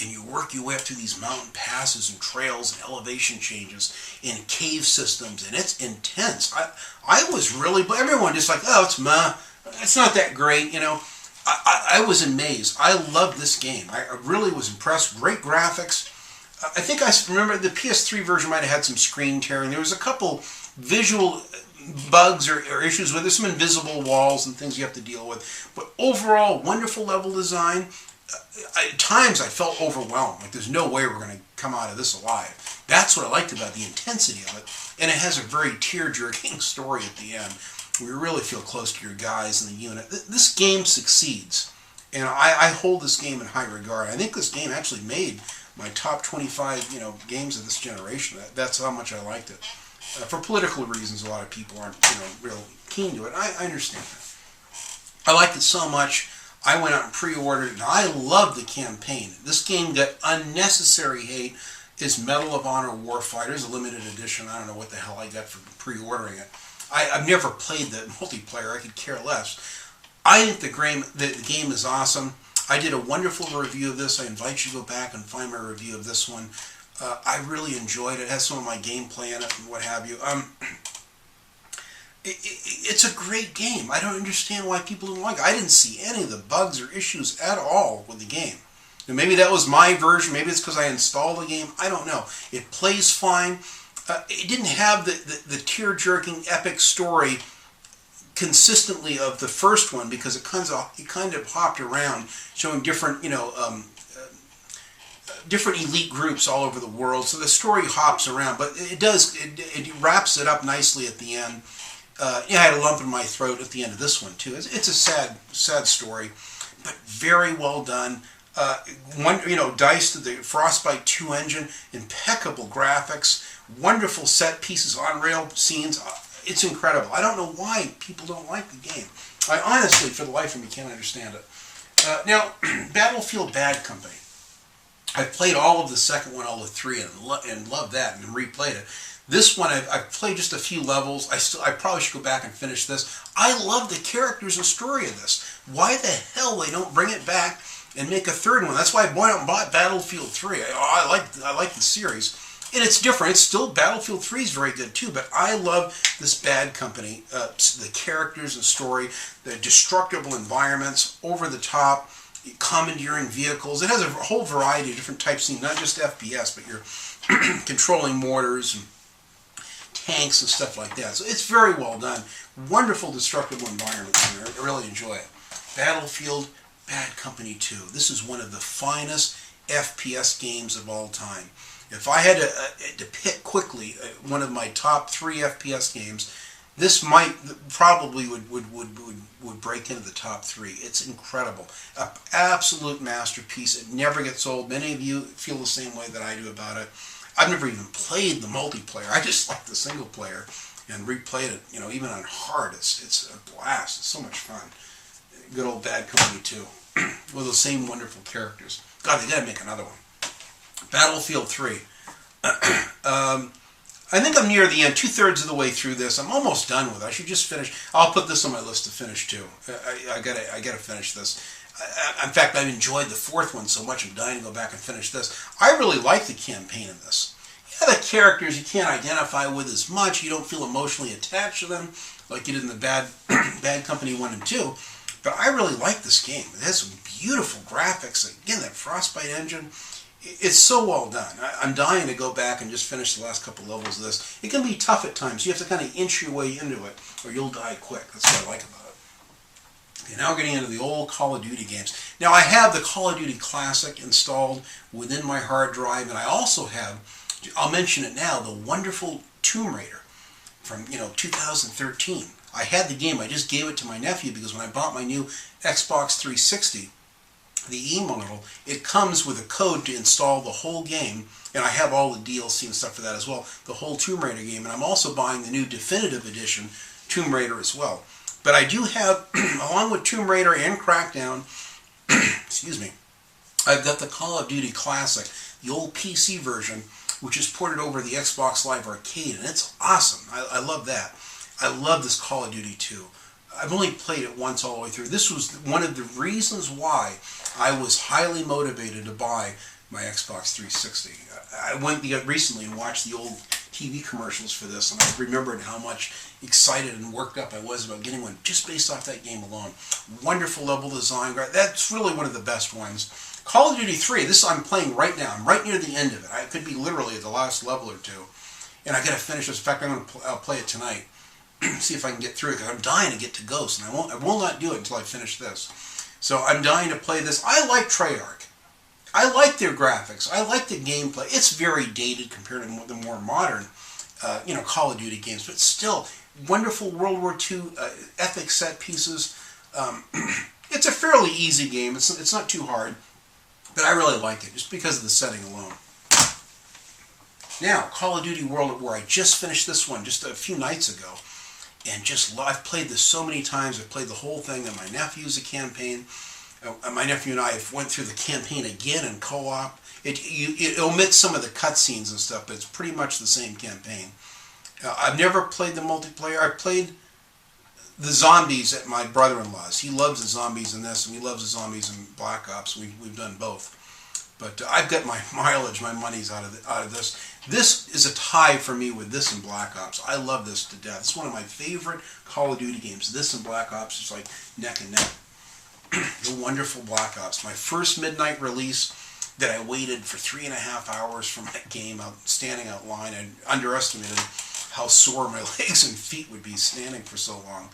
[SPEAKER 1] And you work your way up through these mountain passes and trails and elevation changes and cave systems, and it's intense. I was really, but everyone just like, oh, it's not that great, I was amazed. I loved this game. I really was impressed. Great graphics. I think I remember the PS3 version might have had some screen tearing. There was a couple visual bugs or issues with it, some invisible walls and things you have to deal with. But overall, wonderful level design. At times I felt overwhelmed, like there's no way we're going to come out of this alive. That's what I liked about the intensity of it, and it has a very tear-jerking story at the end where you really feel close to your guys in the unit. This game succeeds, and I hold this game in high regard. I think this game actually made my top 25 games of this generation. That's how much I liked it. For political reasons, a lot of people aren't real keen to it. I understand that. I liked it so much. I went out and pre-ordered it, and I love the campaign. This game got unnecessary hate. Is Medal of Honor Warfighters, a limited edition. I don't know what the hell I got for pre-ordering it. I've never played the multiplayer. I could care less. I think the game is awesome. I did a wonderful review of this. I invite you to go back and find my review of this one. I really enjoyed it. It has some of my gameplay in it and what have you. It's a great game. I don't understand why people don't like it. I didn't see any of the bugs or issues at all with the game. And maybe that was my version. Maybe it's because I installed the game. I don't know. It plays fine. It didn't have the tear-jerking epic story consistently of the first one because it kind of hopped around, showing different different elite groups all over the world. So the story hops around, but it wraps it up nicely at the end. I had a lump in my throat at the end of this one too. It's a sad story, but very well done. Dice to the Frostbite 2 engine, impeccable graphics, wonderful set pieces, on-rail scenes. It's incredible. I don't know why people don't like the game. I honestly, for the life of me, can't understand it. Now, Battlefield Bad Company. I played all of the second one, all of 3, and loved that, and replayed it. This one, I've played just a few levels. I probably should go back and finish this. I love the characters and story of this. Why the hell they don't bring it back and make a third one? That's why I bought Battlefield 3. I like the series. And it's different. It's still, Battlefield 3 is very good too, but I love this Bad Company. The characters and story, the destructible environments, over the top, commandeering vehicles. It has a whole variety of different types of, not just FPS, but you're controlling mortars and tanks and stuff like that. So it's very well done. Wonderful destructible environments in there. I really enjoy it. Battlefield Bad Company 2. This is one of the finest FPS games of all time. If I had to pick quickly one of my top 3 FPS games, this probably would break into the top 3. It's incredible. An absolute masterpiece. It never gets old. Many of you feel the same way that I do about it. I've never even played the multiplayer. I just like the single player and replayed it, even on hard. It's a blast. It's so much fun. Good old Bad Company 2 with those same wonderful characters. God, they gotta make another one. Battlefield 3. I think I'm near the end, 2/3 of the way through this. I'm almost done with it. I should just finish. I'll put this on my list to finish too. I gotta finish this. In fact, I've enjoyed the fourth one so much. I'm dying to go back and finish this. I really like the campaign in this. Yeah, the characters you can't identify with as much. You don't feel emotionally attached to them like you did in the Bad Company 1 and 2. But I really like this game. It has some beautiful graphics. Again, that Frostbite engine. It's so well done. I'm dying to go back and just finish the last couple levels of this. It can be tough at times. You have to kind of inch your way into it or you'll die quick. That's what I like about it. Okay, now we're getting into the old Call of Duty games. Now I have the Call of Duty Classic installed within my hard drive, and I also have, I'll mention it now, the wonderful Tomb Raider from 2013. I had the game. I just gave it to my nephew because when I bought my new Xbox 360, the e-model, it comes with a code to install the whole game, and I have all the DLC and stuff for that as well, the whole Tomb Raider game, and I'm also buying the new Definitive Edition Tomb Raider as well. But I do have, along with Tomb Raider and Crackdown, excuse me, I've got the Call of Duty Classic, the old PC version, which is ported over to the Xbox Live Arcade, and it's awesome. I love that. I love this Call of Duty 2. I've only played it once all the way through. This was one of the reasons why I was highly motivated to buy my Xbox 360. I went recently and watched the old TV commercials for this, and I remembered how much excited and worked up I was about getting one just based off that game alone. Wonderful level design. That's really one of the best ones. Call of Duty 3, this I'm playing right now. I'm right near the end of it. I could be literally at the last level or two. And I got to finish this. In fact, I'll play it tonight. See if I can get through it, because I'm dying to get to Ghost, and I will not do it until I finish this. So I'm dying to play this. I like Treyarch. I like their graphics. I like the gameplay. It's very dated compared to the more modern, Call of Duty games, but still wonderful World War II epic set pieces. It's a fairly easy game. It's not too hard, but I really like it just because of the setting alone. Now, Call of Duty World at War. I just finished this one just a few nights ago. And I've played this so many times. I've played the whole thing, and my nephew's a campaign. My nephew and I have went through the campaign again in co-op. It omits some of the cutscenes and stuff, but it's pretty much the same campaign. I've never played the multiplayer. I played the zombies at my brother-in-law's. He loves the zombies in this, and he loves the zombies in Black Ops. We've done both. But I've got my mileage, my money's out of this. This is a tie for me with this and Black Ops. I love this to death. It's one of my favorite Call of Duty games. This and Black Ops is like neck and neck. The wonderful Black Ops. My first midnight release that I waited for 3.5 hours for my game, standing out line. I underestimated how sore my legs and feet would be standing for so long.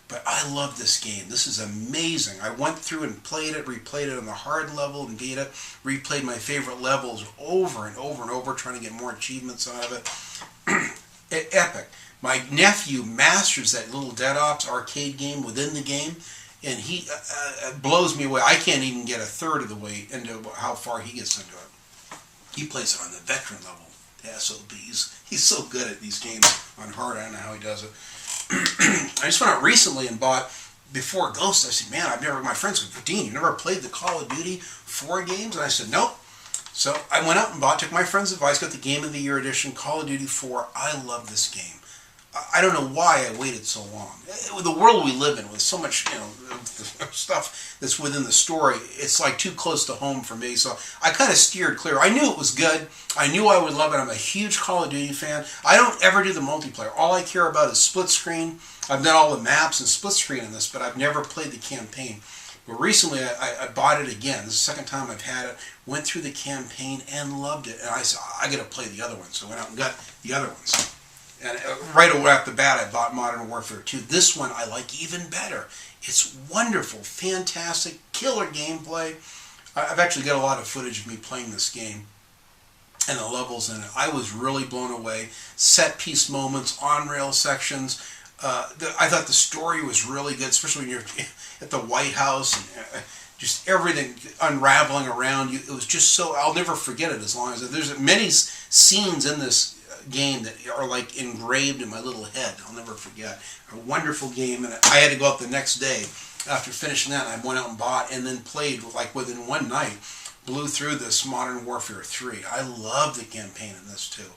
[SPEAKER 1] But I love this game. This is amazing. I went through and played it, replayed it on the hard level and beat it, replayed my favorite levels over and over and over, trying to get more achievements out of it. Epic. My nephew masters that little Dead Ops arcade game within the game, and he blows me away. I can't even get 1/3 of the way into how far he gets into it. He plays it on the veteran level, the SOBs. He's so good at these games on hard. I don't know how he does it. I just went out recently and bought, before Ghost, I said, man, my friends go, Dean, you never played the Call of Duty 4 games? And I said, nope. So I went out and took my friend's advice, got the Game of the Year edition, Call of Duty 4. I love this game. I don't know why I waited so long. With the world we live in, with so much, stuff that's within the story, it's like too close to home for me. So I kind of steered clear. I knew it was good. I knew I would love it. I'm a huge Call of Duty fan. I don't ever do the multiplayer. All I care about is split screen. I've done all the maps and split screen in this, but I've never played the campaign. But recently I bought it again. This is the second time I've had it. Went through the campaign and loved it. And I said, I got to play the other ones. So I went out and got the other ones. And right away off the bat, I bought Modern Warfare 2. This one I like even better. It's wonderful, fantastic, killer gameplay. I've actually got a lot of footage of me playing this game and the levels in it. I was really blown away. Set piece moments, on-rail sections. I thought the story was really good, especially when you're at the White House and just everything unraveling around you. It was just so, I'll never forget it as long as, there's many scenes in this game that are like engraved in my little head. I'll never forget. A wonderful game, and I had to go out the next day after finishing that. And I went out and bought and then played like within one night blew through this Modern Warfare 3. I love the campaign in this too.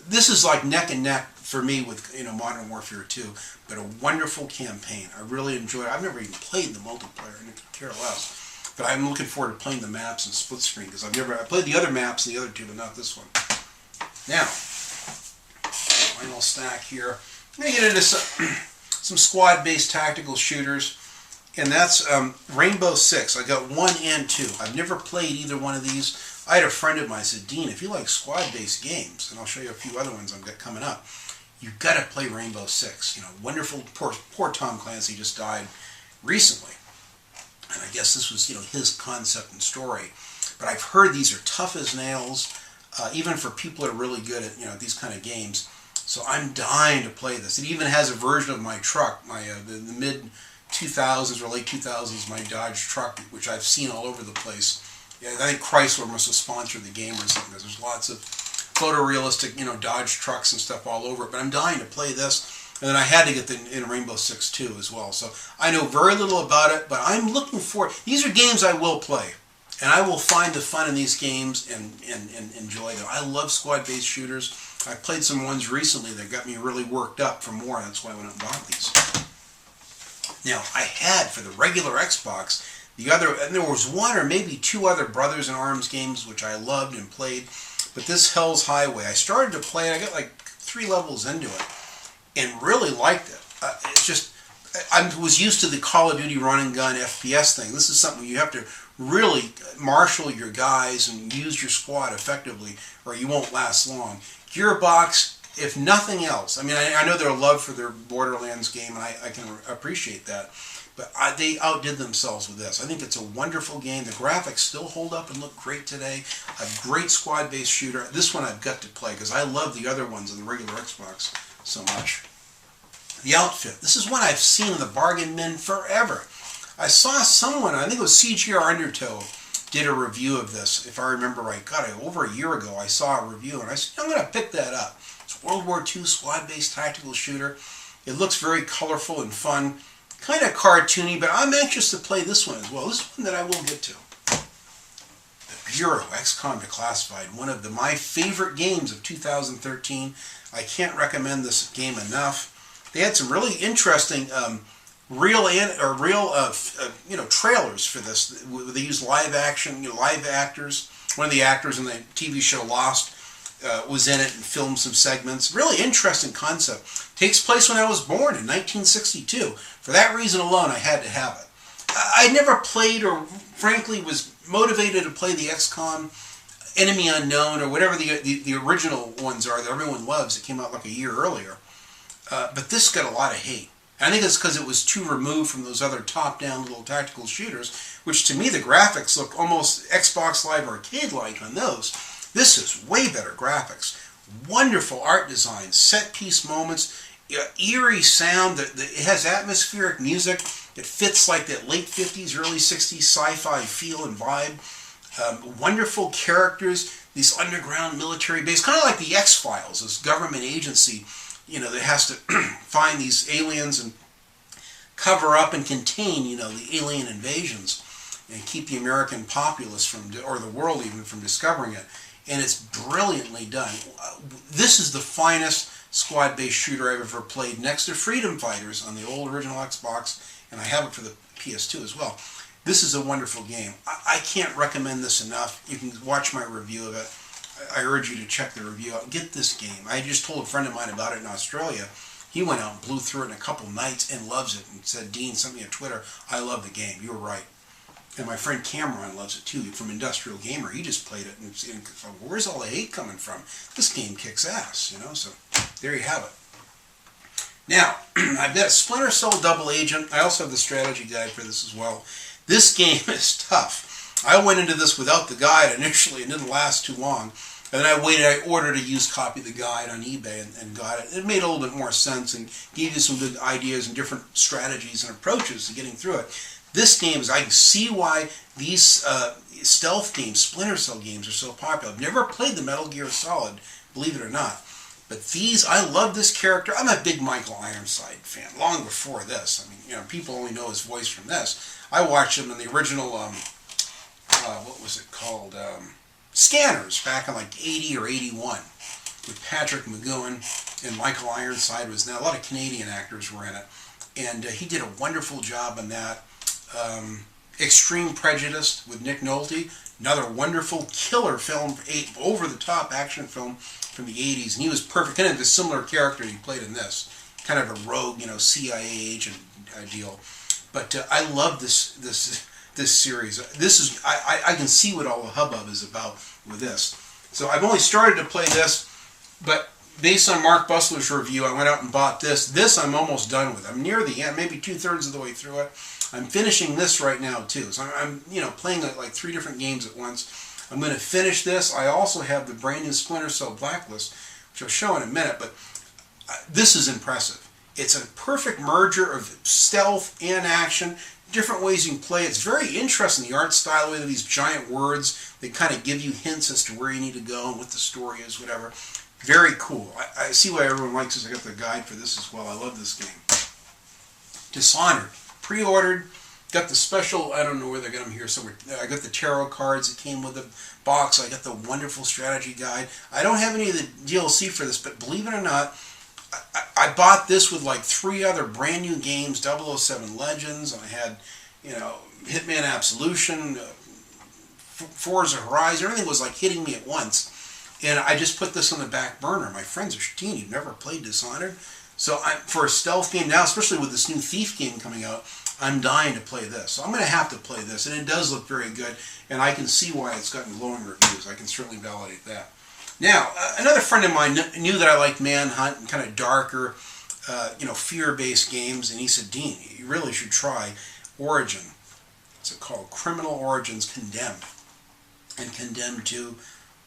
[SPEAKER 1] This is like neck and neck for me with Modern Warfare 2, but a wonderful campaign. I really enjoy it. I've never even played the multiplayer, and I could care less. But I'm looking forward to playing the maps in split screen because I played the other maps and the other two, but not this one. Now, final stack here. I'm going to get into some squad-based tactical shooters, and that's Rainbow Six. I got 1 and 2. I've never played either one of these. I had a friend of mine said, Dean, if you like squad-based games, and I'll show you a few other ones I've got coming up, you've got to play Rainbow Six. Wonderful. Poor Tom Clancy just died recently, and I guess this was his concept and story. But I've heard these are tough as nails, even for people that are really good at these kind of games. So I'm dying to play this. It even has a version of my truck, the mid 2000s or late 2000s, my Dodge truck, which I've seen all over the place. Yeah, I think Chrysler must have sponsored the game or something, because there's lots of photorealistic, Dodge trucks and stuff all over it. But I'm dying to play this. And then I had to get in Rainbow Six 2 as well. So I know very little about it, but I'm looking for... These are games I will play. And I will find the fun in these games and enjoy them. I love squad-based shooters. I played some ones recently that got me really worked up for more. That's why I went out and bought these. Now, I had, for the regular Xbox, and there was 1 or maybe 2 other Brothers in Arms games which I loved and played. But this Hell's Highway, I started to play it. I got like 3 levels into it and really liked it. It's just, I was used to the Call of Duty run and gun FPS thing. This is something you have to really marshal your guys and use your squad effectively, or you won't last long. Gearbox, if nothing else, I mean, I know their love for their Borderlands game, and I can appreciate that, but they outdid themselves with this. I think it's a wonderful game. The graphics still hold up and look great today. A great squad-based shooter. This one I've got to play because I love the other ones on the regular Xbox so much. The outfit. This is one I've seen in the bargain bin forever. I saw someone, I think it was CGR Undertow, did a review of this, if I remember right. God, over a year ago I saw a review and I said, I'm going to pick that up. It's World War II squad-based tactical shooter. It looks very colorful and fun, kind of cartoony, but I'm anxious to play this one as well. This is one that I will get to. The Bureau, XCOM Declassified, one of my favorite games of 2013. I can't recommend this game enough. They had some really interesting trailers for this. They used live action, live actors. One of the actors in the TV show Lost was in it and filmed some segments. Really interesting concept. Takes place when I was born in 1962. For that reason alone, I had to have it. I never played, or frankly was motivated to play the XCOM Enemy Unknown, or whatever the original ones are that everyone loves. It came out like a year earlier. But this got a lot of hate. And I think it's because it was too removed from those other top-down little tactical shooters, which to me the graphics look almost Xbox Live Arcade-like on those. This is way better graphics. Wonderful art design, set-piece moments, eerie sound. It has atmospheric music. It fits like that late 50s, early 60s sci-fi feel and vibe. Wonderful characters, these underground military base, kind of like the X-Files, this government agency that has to find these aliens and cover up and contain, the alien invasions and keep the American populace from, or the world even, from discovering it. And it's brilliantly done. This is the finest squad-based shooter I've ever played, next to Freedom Fighters on the old original Xbox, and I have it for the PS2 as well. This is a wonderful game. I can't recommend this enough. You can watch my review of it. I urge you to check the review out. Get this game. I just told a friend of mine about it in Australia. He went out and blew through it in a couple nights and loves it, and said, Dean, sent me on Twitter, I love the game. You were right. And my friend Cameron loves it too, from Industrial Gamer. He just played it, and where's all the hate coming from? This game kicks ass, so there you have it. Now, I've got a Splinter Cell Double Agent. I also have the strategy guide for this as well. This game is tough. I went into this without the guide initially, and didn't last too long. And then I ordered a used copy of the guide on eBay and got it. It made a little bit more sense and gave you some good ideas and different strategies and approaches to getting through it. This game I can see why these stealth games, Splinter Cell games, are so popular. I've never played the Metal Gear Solid, believe it or not. But these, I love this character. I'm a big Michael Ironside fan, long before this. I mean, people only know his voice from this. I watched him in the original what was it called? Scanners, back in like 80 or 81, with Patrick McGowan and Michael Ironside was now. A lot of Canadian actors were in it, and he did a wonderful job on that. Extreme Prejudice with Nick Nolte, another wonderful killer film, over-the-top action film from the 80s, and he was perfect, kind of the similar character he played in this, kind of a rogue, CIA agent deal. But I love this series. This is I can see what all the hubbub is about with this. So I've only started to play this, but based on Mark Busler's review, I went out and bought this. This I'm almost done with. I'm near the end, maybe 2/3 of the way through it. I'm finishing this right now too. So I'm playing like 3 different games at once. I'm going to finish this. I also have the brand new Splinter Cell Blacklist, which I'll show in a minute, but this is impressive. It's a perfect merger of stealth and action, different ways you can play. It's very interesting, the art style, with these giant words. They kind of give you hints as to where you need to go and what the story is, whatever. Very cool. I see why everyone likes this. I got the guide for this as well. I love this game. Dishonored. Pre-ordered. Got the special, I don't know where they got them here somewhere. I got the tarot cards that came with the box. I got the wonderful strategy guide. I don't have any of the DLC for this, but believe it or not, I bought this with like 3 other brand new games, 007 Legends, and I had, Hitman Absolution, Forza Horizon. Everything was like hitting me at once. And I just put this on the back burner. My friends are, you've never played Dishonored? So for a stealth game now, especially with this new Thief game coming out, I'm dying to play this. So I'm going to have to play this. And it does look very good. And I can see why it's gotten glowing reviews. I can certainly validate that. Now, another friend of mine knew that I liked Manhunt and kind of darker, fear-based games. And he said, Dean, you really should try Origin. What's it called? Criminal Origins Condemned. And Condemned 2.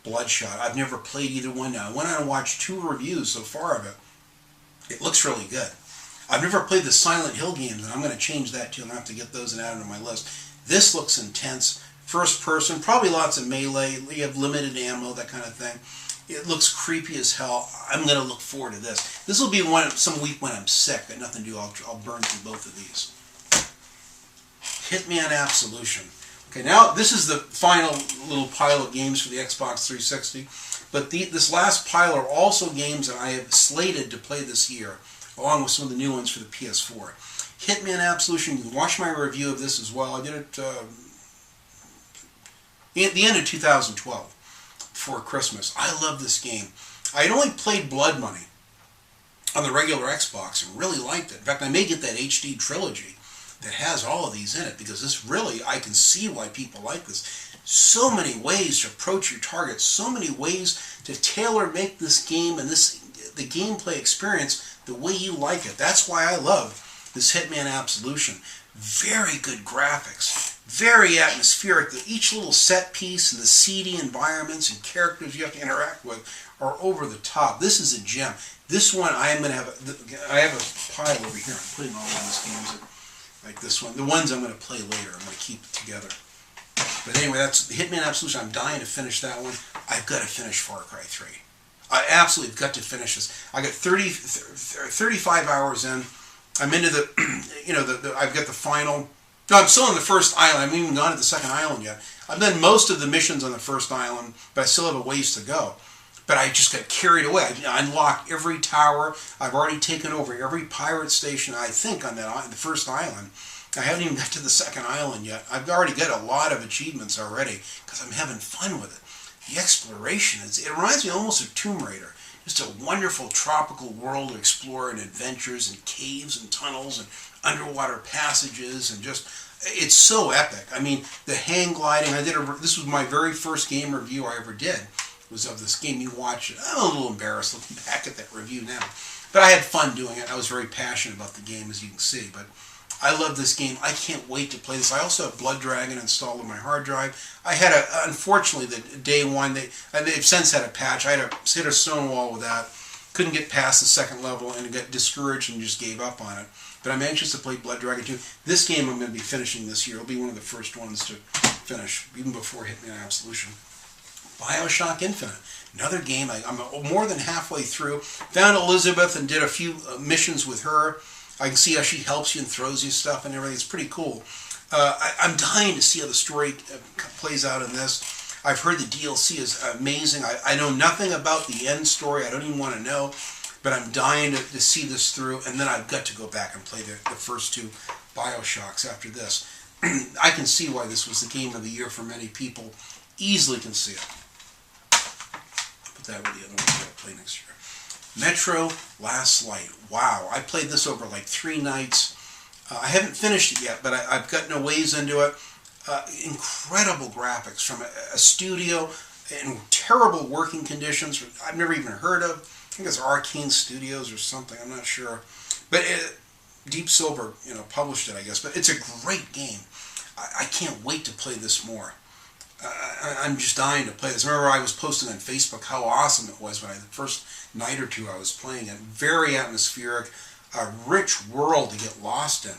[SPEAKER 1] Bloodshot. I've never played either one now. I went on and watched 2 reviews so far of it. It looks really good. I've never played the Silent Hill games, and I'm going to change that too. I'm going to have to get those and add them to my list. This looks intense. First person, probably lots of melee. You have limited ammo, that kind of thing. It looks creepy as hell. I'm going to look forward to this. This will be some week when I'm sick. Got nothing to do. I'll burn through both of these. Hitman Absolution. Okay, now this is the final little pile of games for the Xbox 360. But this last pile are also games that I have slated to play this year, along with some of the new ones for the PS4. Hitman Absolution, you can watch my review of this as well. I did it at the end of 2012, before Christmas. I love this game. I had only played Blood Money on the regular Xbox and really liked it. In fact, I may get that HD trilogy that has all of these in it, because this really, I can see why people like this. So many ways to approach your target, so many ways to tailor-make this game and the gameplay experience the way you like it. That's why I love this Hitman Absolution. Very good graphics, very atmospheric. Each little set piece and the seedy environments and characters you have to interact with are over the top. This is a gem. This one I have a pile over here. I'm putting all of these games in. Like this one. The ones I'm going to play later. I'm going to keep it together. But anyway, that's Hitman Absolution. I'm dying to finish that one. I've got to finish Far Cry 3. I absolutely have got to finish this. I got 35 hours in. I'm into I've got the final. No, I'm still on the first island. I haven't even gone to the second island yet. I've done most of the missions on the first island, but I still have a ways to go. But I just got carried away. I unlocked every tower. I've already taken over every pirate station, I think, on the first island. I haven't even got to the second island yet. I've already got a lot of achievements already because I'm having fun with it. The exploration, it reminds me almost of Tomb Raider. Just a wonderful tropical world to explore, and adventures and caves and tunnels and underwater passages, and just, it's so epic. I mean, the hang gliding, this was my very first game review I ever did. Was of this game. You watch it. I'm a little embarrassed looking back at that review now. But I had fun doing it. I was very passionate about the game, as you can see. But I love this game. I can't wait to play this. I also have Blood Dragon installed on my hard drive. I had unfortunately, the day one, they've since had a patch. I had hit a stone wall with that. Couldn't get past the second level and got discouraged and just gave up on it. But I'm anxious to play Blood Dragon 2. This game I'm going to be finishing this year. It'll be one of the first ones to finish, even before Hitman Absolution. BioShock Infinite, another game. I'm more than halfway through. Found Elizabeth and did a few missions with her. I can see how she helps you and throws you stuff and everything. It's pretty cool. I'm dying to see how the story plays out in this. I've heard the DLC is amazing. I know nothing about the end story. I don't even want to know. But I'm dying to see this through. And then I've got to go back and play the first two Bioshocks after this. I can see why this was the game of the year for many people. Easily can see it. Put that with the other ones I'll play next year. Metro Last Light. Wow. I played this over like 3 nights. I haven't finished it yet, but I've gotten a ways into it. Incredible graphics from a studio in terrible working conditions I've never even heard of. I think it's Arcane Studios or something. I'm not sure. But Deep Silver, published it, I guess. But it's a great game. I can't wait to play this more. I'm just dying to play this. Remember, I was posting on Facebook how awesome it was when the first night or two I was playing it. Very atmospheric, a rich world to get lost in.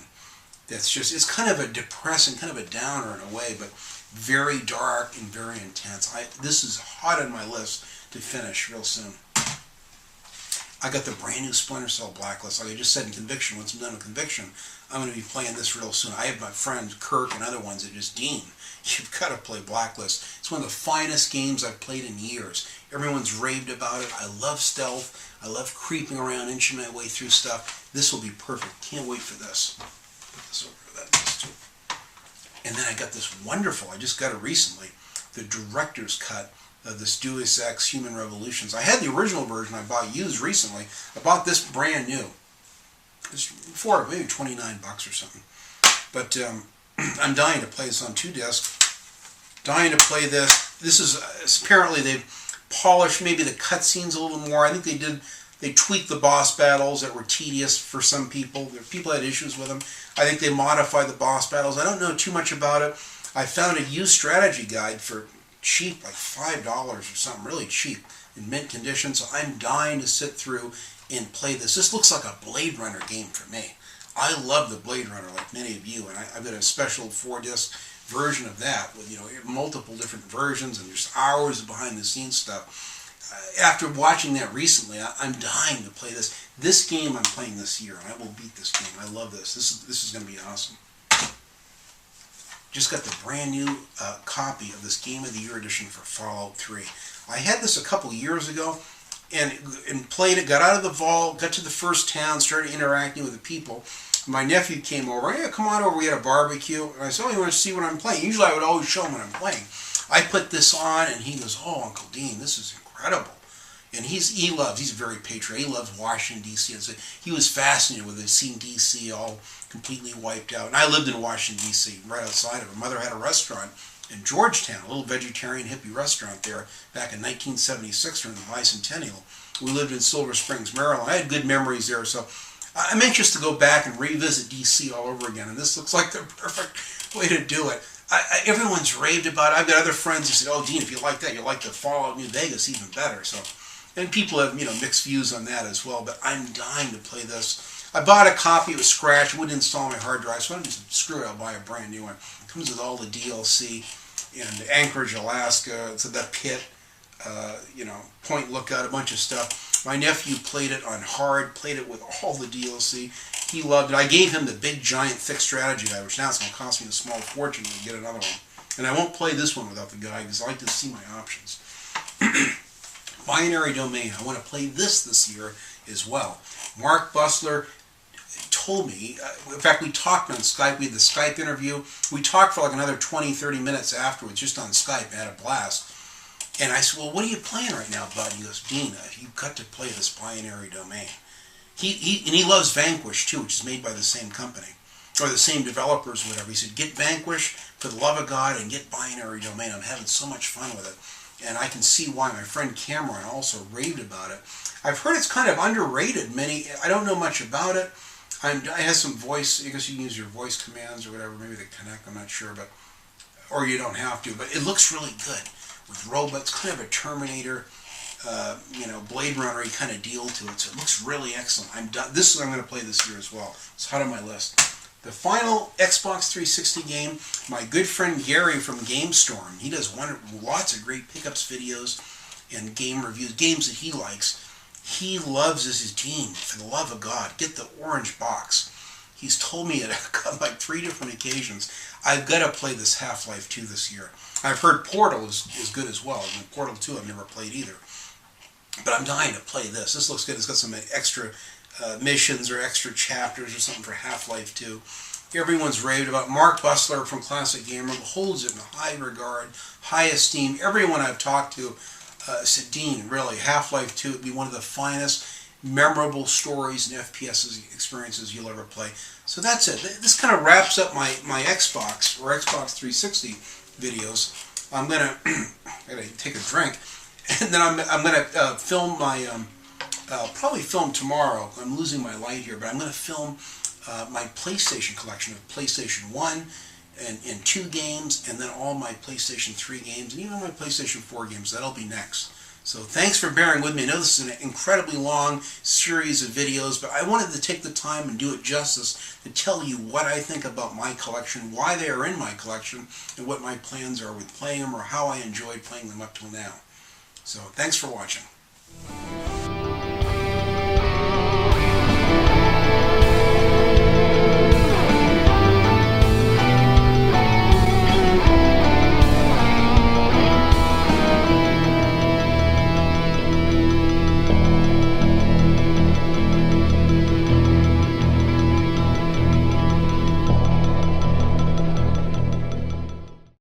[SPEAKER 1] It's kind of a depressing, kind of a downer in a way, but very dark and very intense. This is hot on my list to finish real soon. I got the brand new Splinter Cell Blacklist. Like I just said in Conviction, once I'm done with Conviction, I'm going to be playing this real soon. I have my friend Kirk and other ones that just, Dean, you've got to play Blacklist. It's one of the finest games I've played in years. Everyone's raved about it. I love stealth. I love creeping around, inching my way through stuff. This will be perfect. Can't wait for this. Put this over that list too. And then I got this wonderful, I just got it recently, the director's cut of this Deus Ex Human Revolutions. I had the original version I bought used recently. I bought this brand new. It's for maybe $29 or something. But I'm dying to play this on 2 discs. Dying to play this. This is apparently they've polished maybe the cutscenes a little more. I think they tweaked the boss battles that were tedious for some people. People had issues with them. I think they modified the boss battles. I don't know too much about it. I found a used strategy guide for cheap, like $5 or something, really cheap, in mint condition. So I'm dying to sit through and play this. This looks like a Blade Runner game for me. I love the Blade Runner, like many of you, and I've got a special 4-disc version of that with multiple different versions and just hours of behind-the-scenes stuff. After watching that recently, I'm dying to play this. This game I'm playing this year, and I will beat this game. I love this. This is going to be awesome. Just got the brand new copy of this Game of the Year edition for Fallout 3. I had this a couple years ago and played it, got out of the vault, got to the first town, started interacting with the people. My nephew came over. Yeah, come on over. We had a barbecue. And I said, oh, you want to see what I'm playing? Usually I would always show him what I'm playing. I put this on and he goes, oh, Uncle Dean, this is incredible. And he's very patriotic. He loves Washington, D.C. And so he was fascinated with it, seeing D.C. all completely wiped out. And I lived in Washington, D.C., right outside of it. My mother had a restaurant in Georgetown, a little vegetarian hippie restaurant there back in 1976 during the bicentennial. We lived in Silver Springs, Maryland. I had good memories there, so I'm anxious to go back and revisit D.C. all over again. And this looks like the perfect way to do it. Everyone's raved about it. I've got other friends who said, oh, Dean, if you like that, you'll like the Fallout New Vegas even better. So, and people have, mixed views on that as well, but I'm dying to play this. I bought a copy, it was scratched, wouldn't install my hard drive, so I just screw it, I'll buy a brand new one. It comes with all the DLC, and Anchorage, Alaska, it's the pit, Point Lookout, a bunch of stuff. My nephew played it on hard, played it with all the DLC. He loved it. I gave him the big, giant, thick strategy guide, which now it's going to cost me a small fortune to get another one. And I won't play this one without the guide, because I like to see my options. Binary Domain. I want to play this year as well. Mark Bussler told me, in fact, we talked on Skype. We had the Skype interview. We talked for like another 20, 30 minutes afterwards, just on Skype. I had a blast. And I said, well, what are you playing right now, bud? He goes, Dean, you've got to play this Binary Domain. He loves Vanquish, too, which is made by the same company, or the same developers, or whatever. He said, get Vanquish, for the love of God, and get Binary Domain. I'm having so much fun with it. And I can see why. My friend Cameron also raved about it. I've heard it's kind of underrated. I don't know much about it. I have some voice, I guess you can use your voice commands or whatever, maybe they connect, I'm not sure, or you don't have to, but it looks really good with robots, kind of a Terminator, Blade Runner-y kind of deal to it, so it looks really excellent. I'm going to play this year as well. It's hot on my list. The final Xbox 360 game, my good friend Gary from GameStorm, he does lots of great pickups videos and game reviews, games that he likes. He loves this. Dean, for the love of God, get the orange box. He's told me on like 3 different occasions, I've got to play this Half-Life 2 this year. I've heard Portal is good as well. I mean, Portal 2 I've never played either. But I'm dying to play this. This looks good. It's got some extra missions or extra chapters or something for Half-Life 2. Everyone's raved about. Mark Bussler from Classic Gamer holds it in high regard, high esteem. Everyone I've talked to said, Dean, really, Half-Life 2 would be one of the finest, memorable stories and FPS experiences you'll ever play. So that's it. This kind of wraps up my Xbox or Xbox 360 videos. I'm gonna take a drink, and then I'm gonna film my. Probably film tomorrow. I'm losing my light here, but I'm gonna film my PlayStation collection of PlayStation 1 and 2 games, and then all my PlayStation 3 games, and even my PlayStation 4 games. That'll be next. So thanks for bearing with me. I know this is an incredibly long series of videos, but I wanted to take the time and do it justice to tell you what I think about my collection, why they are in my collection, and what my plans are with playing them, or how I enjoyed playing them up till now. So thanks for watching.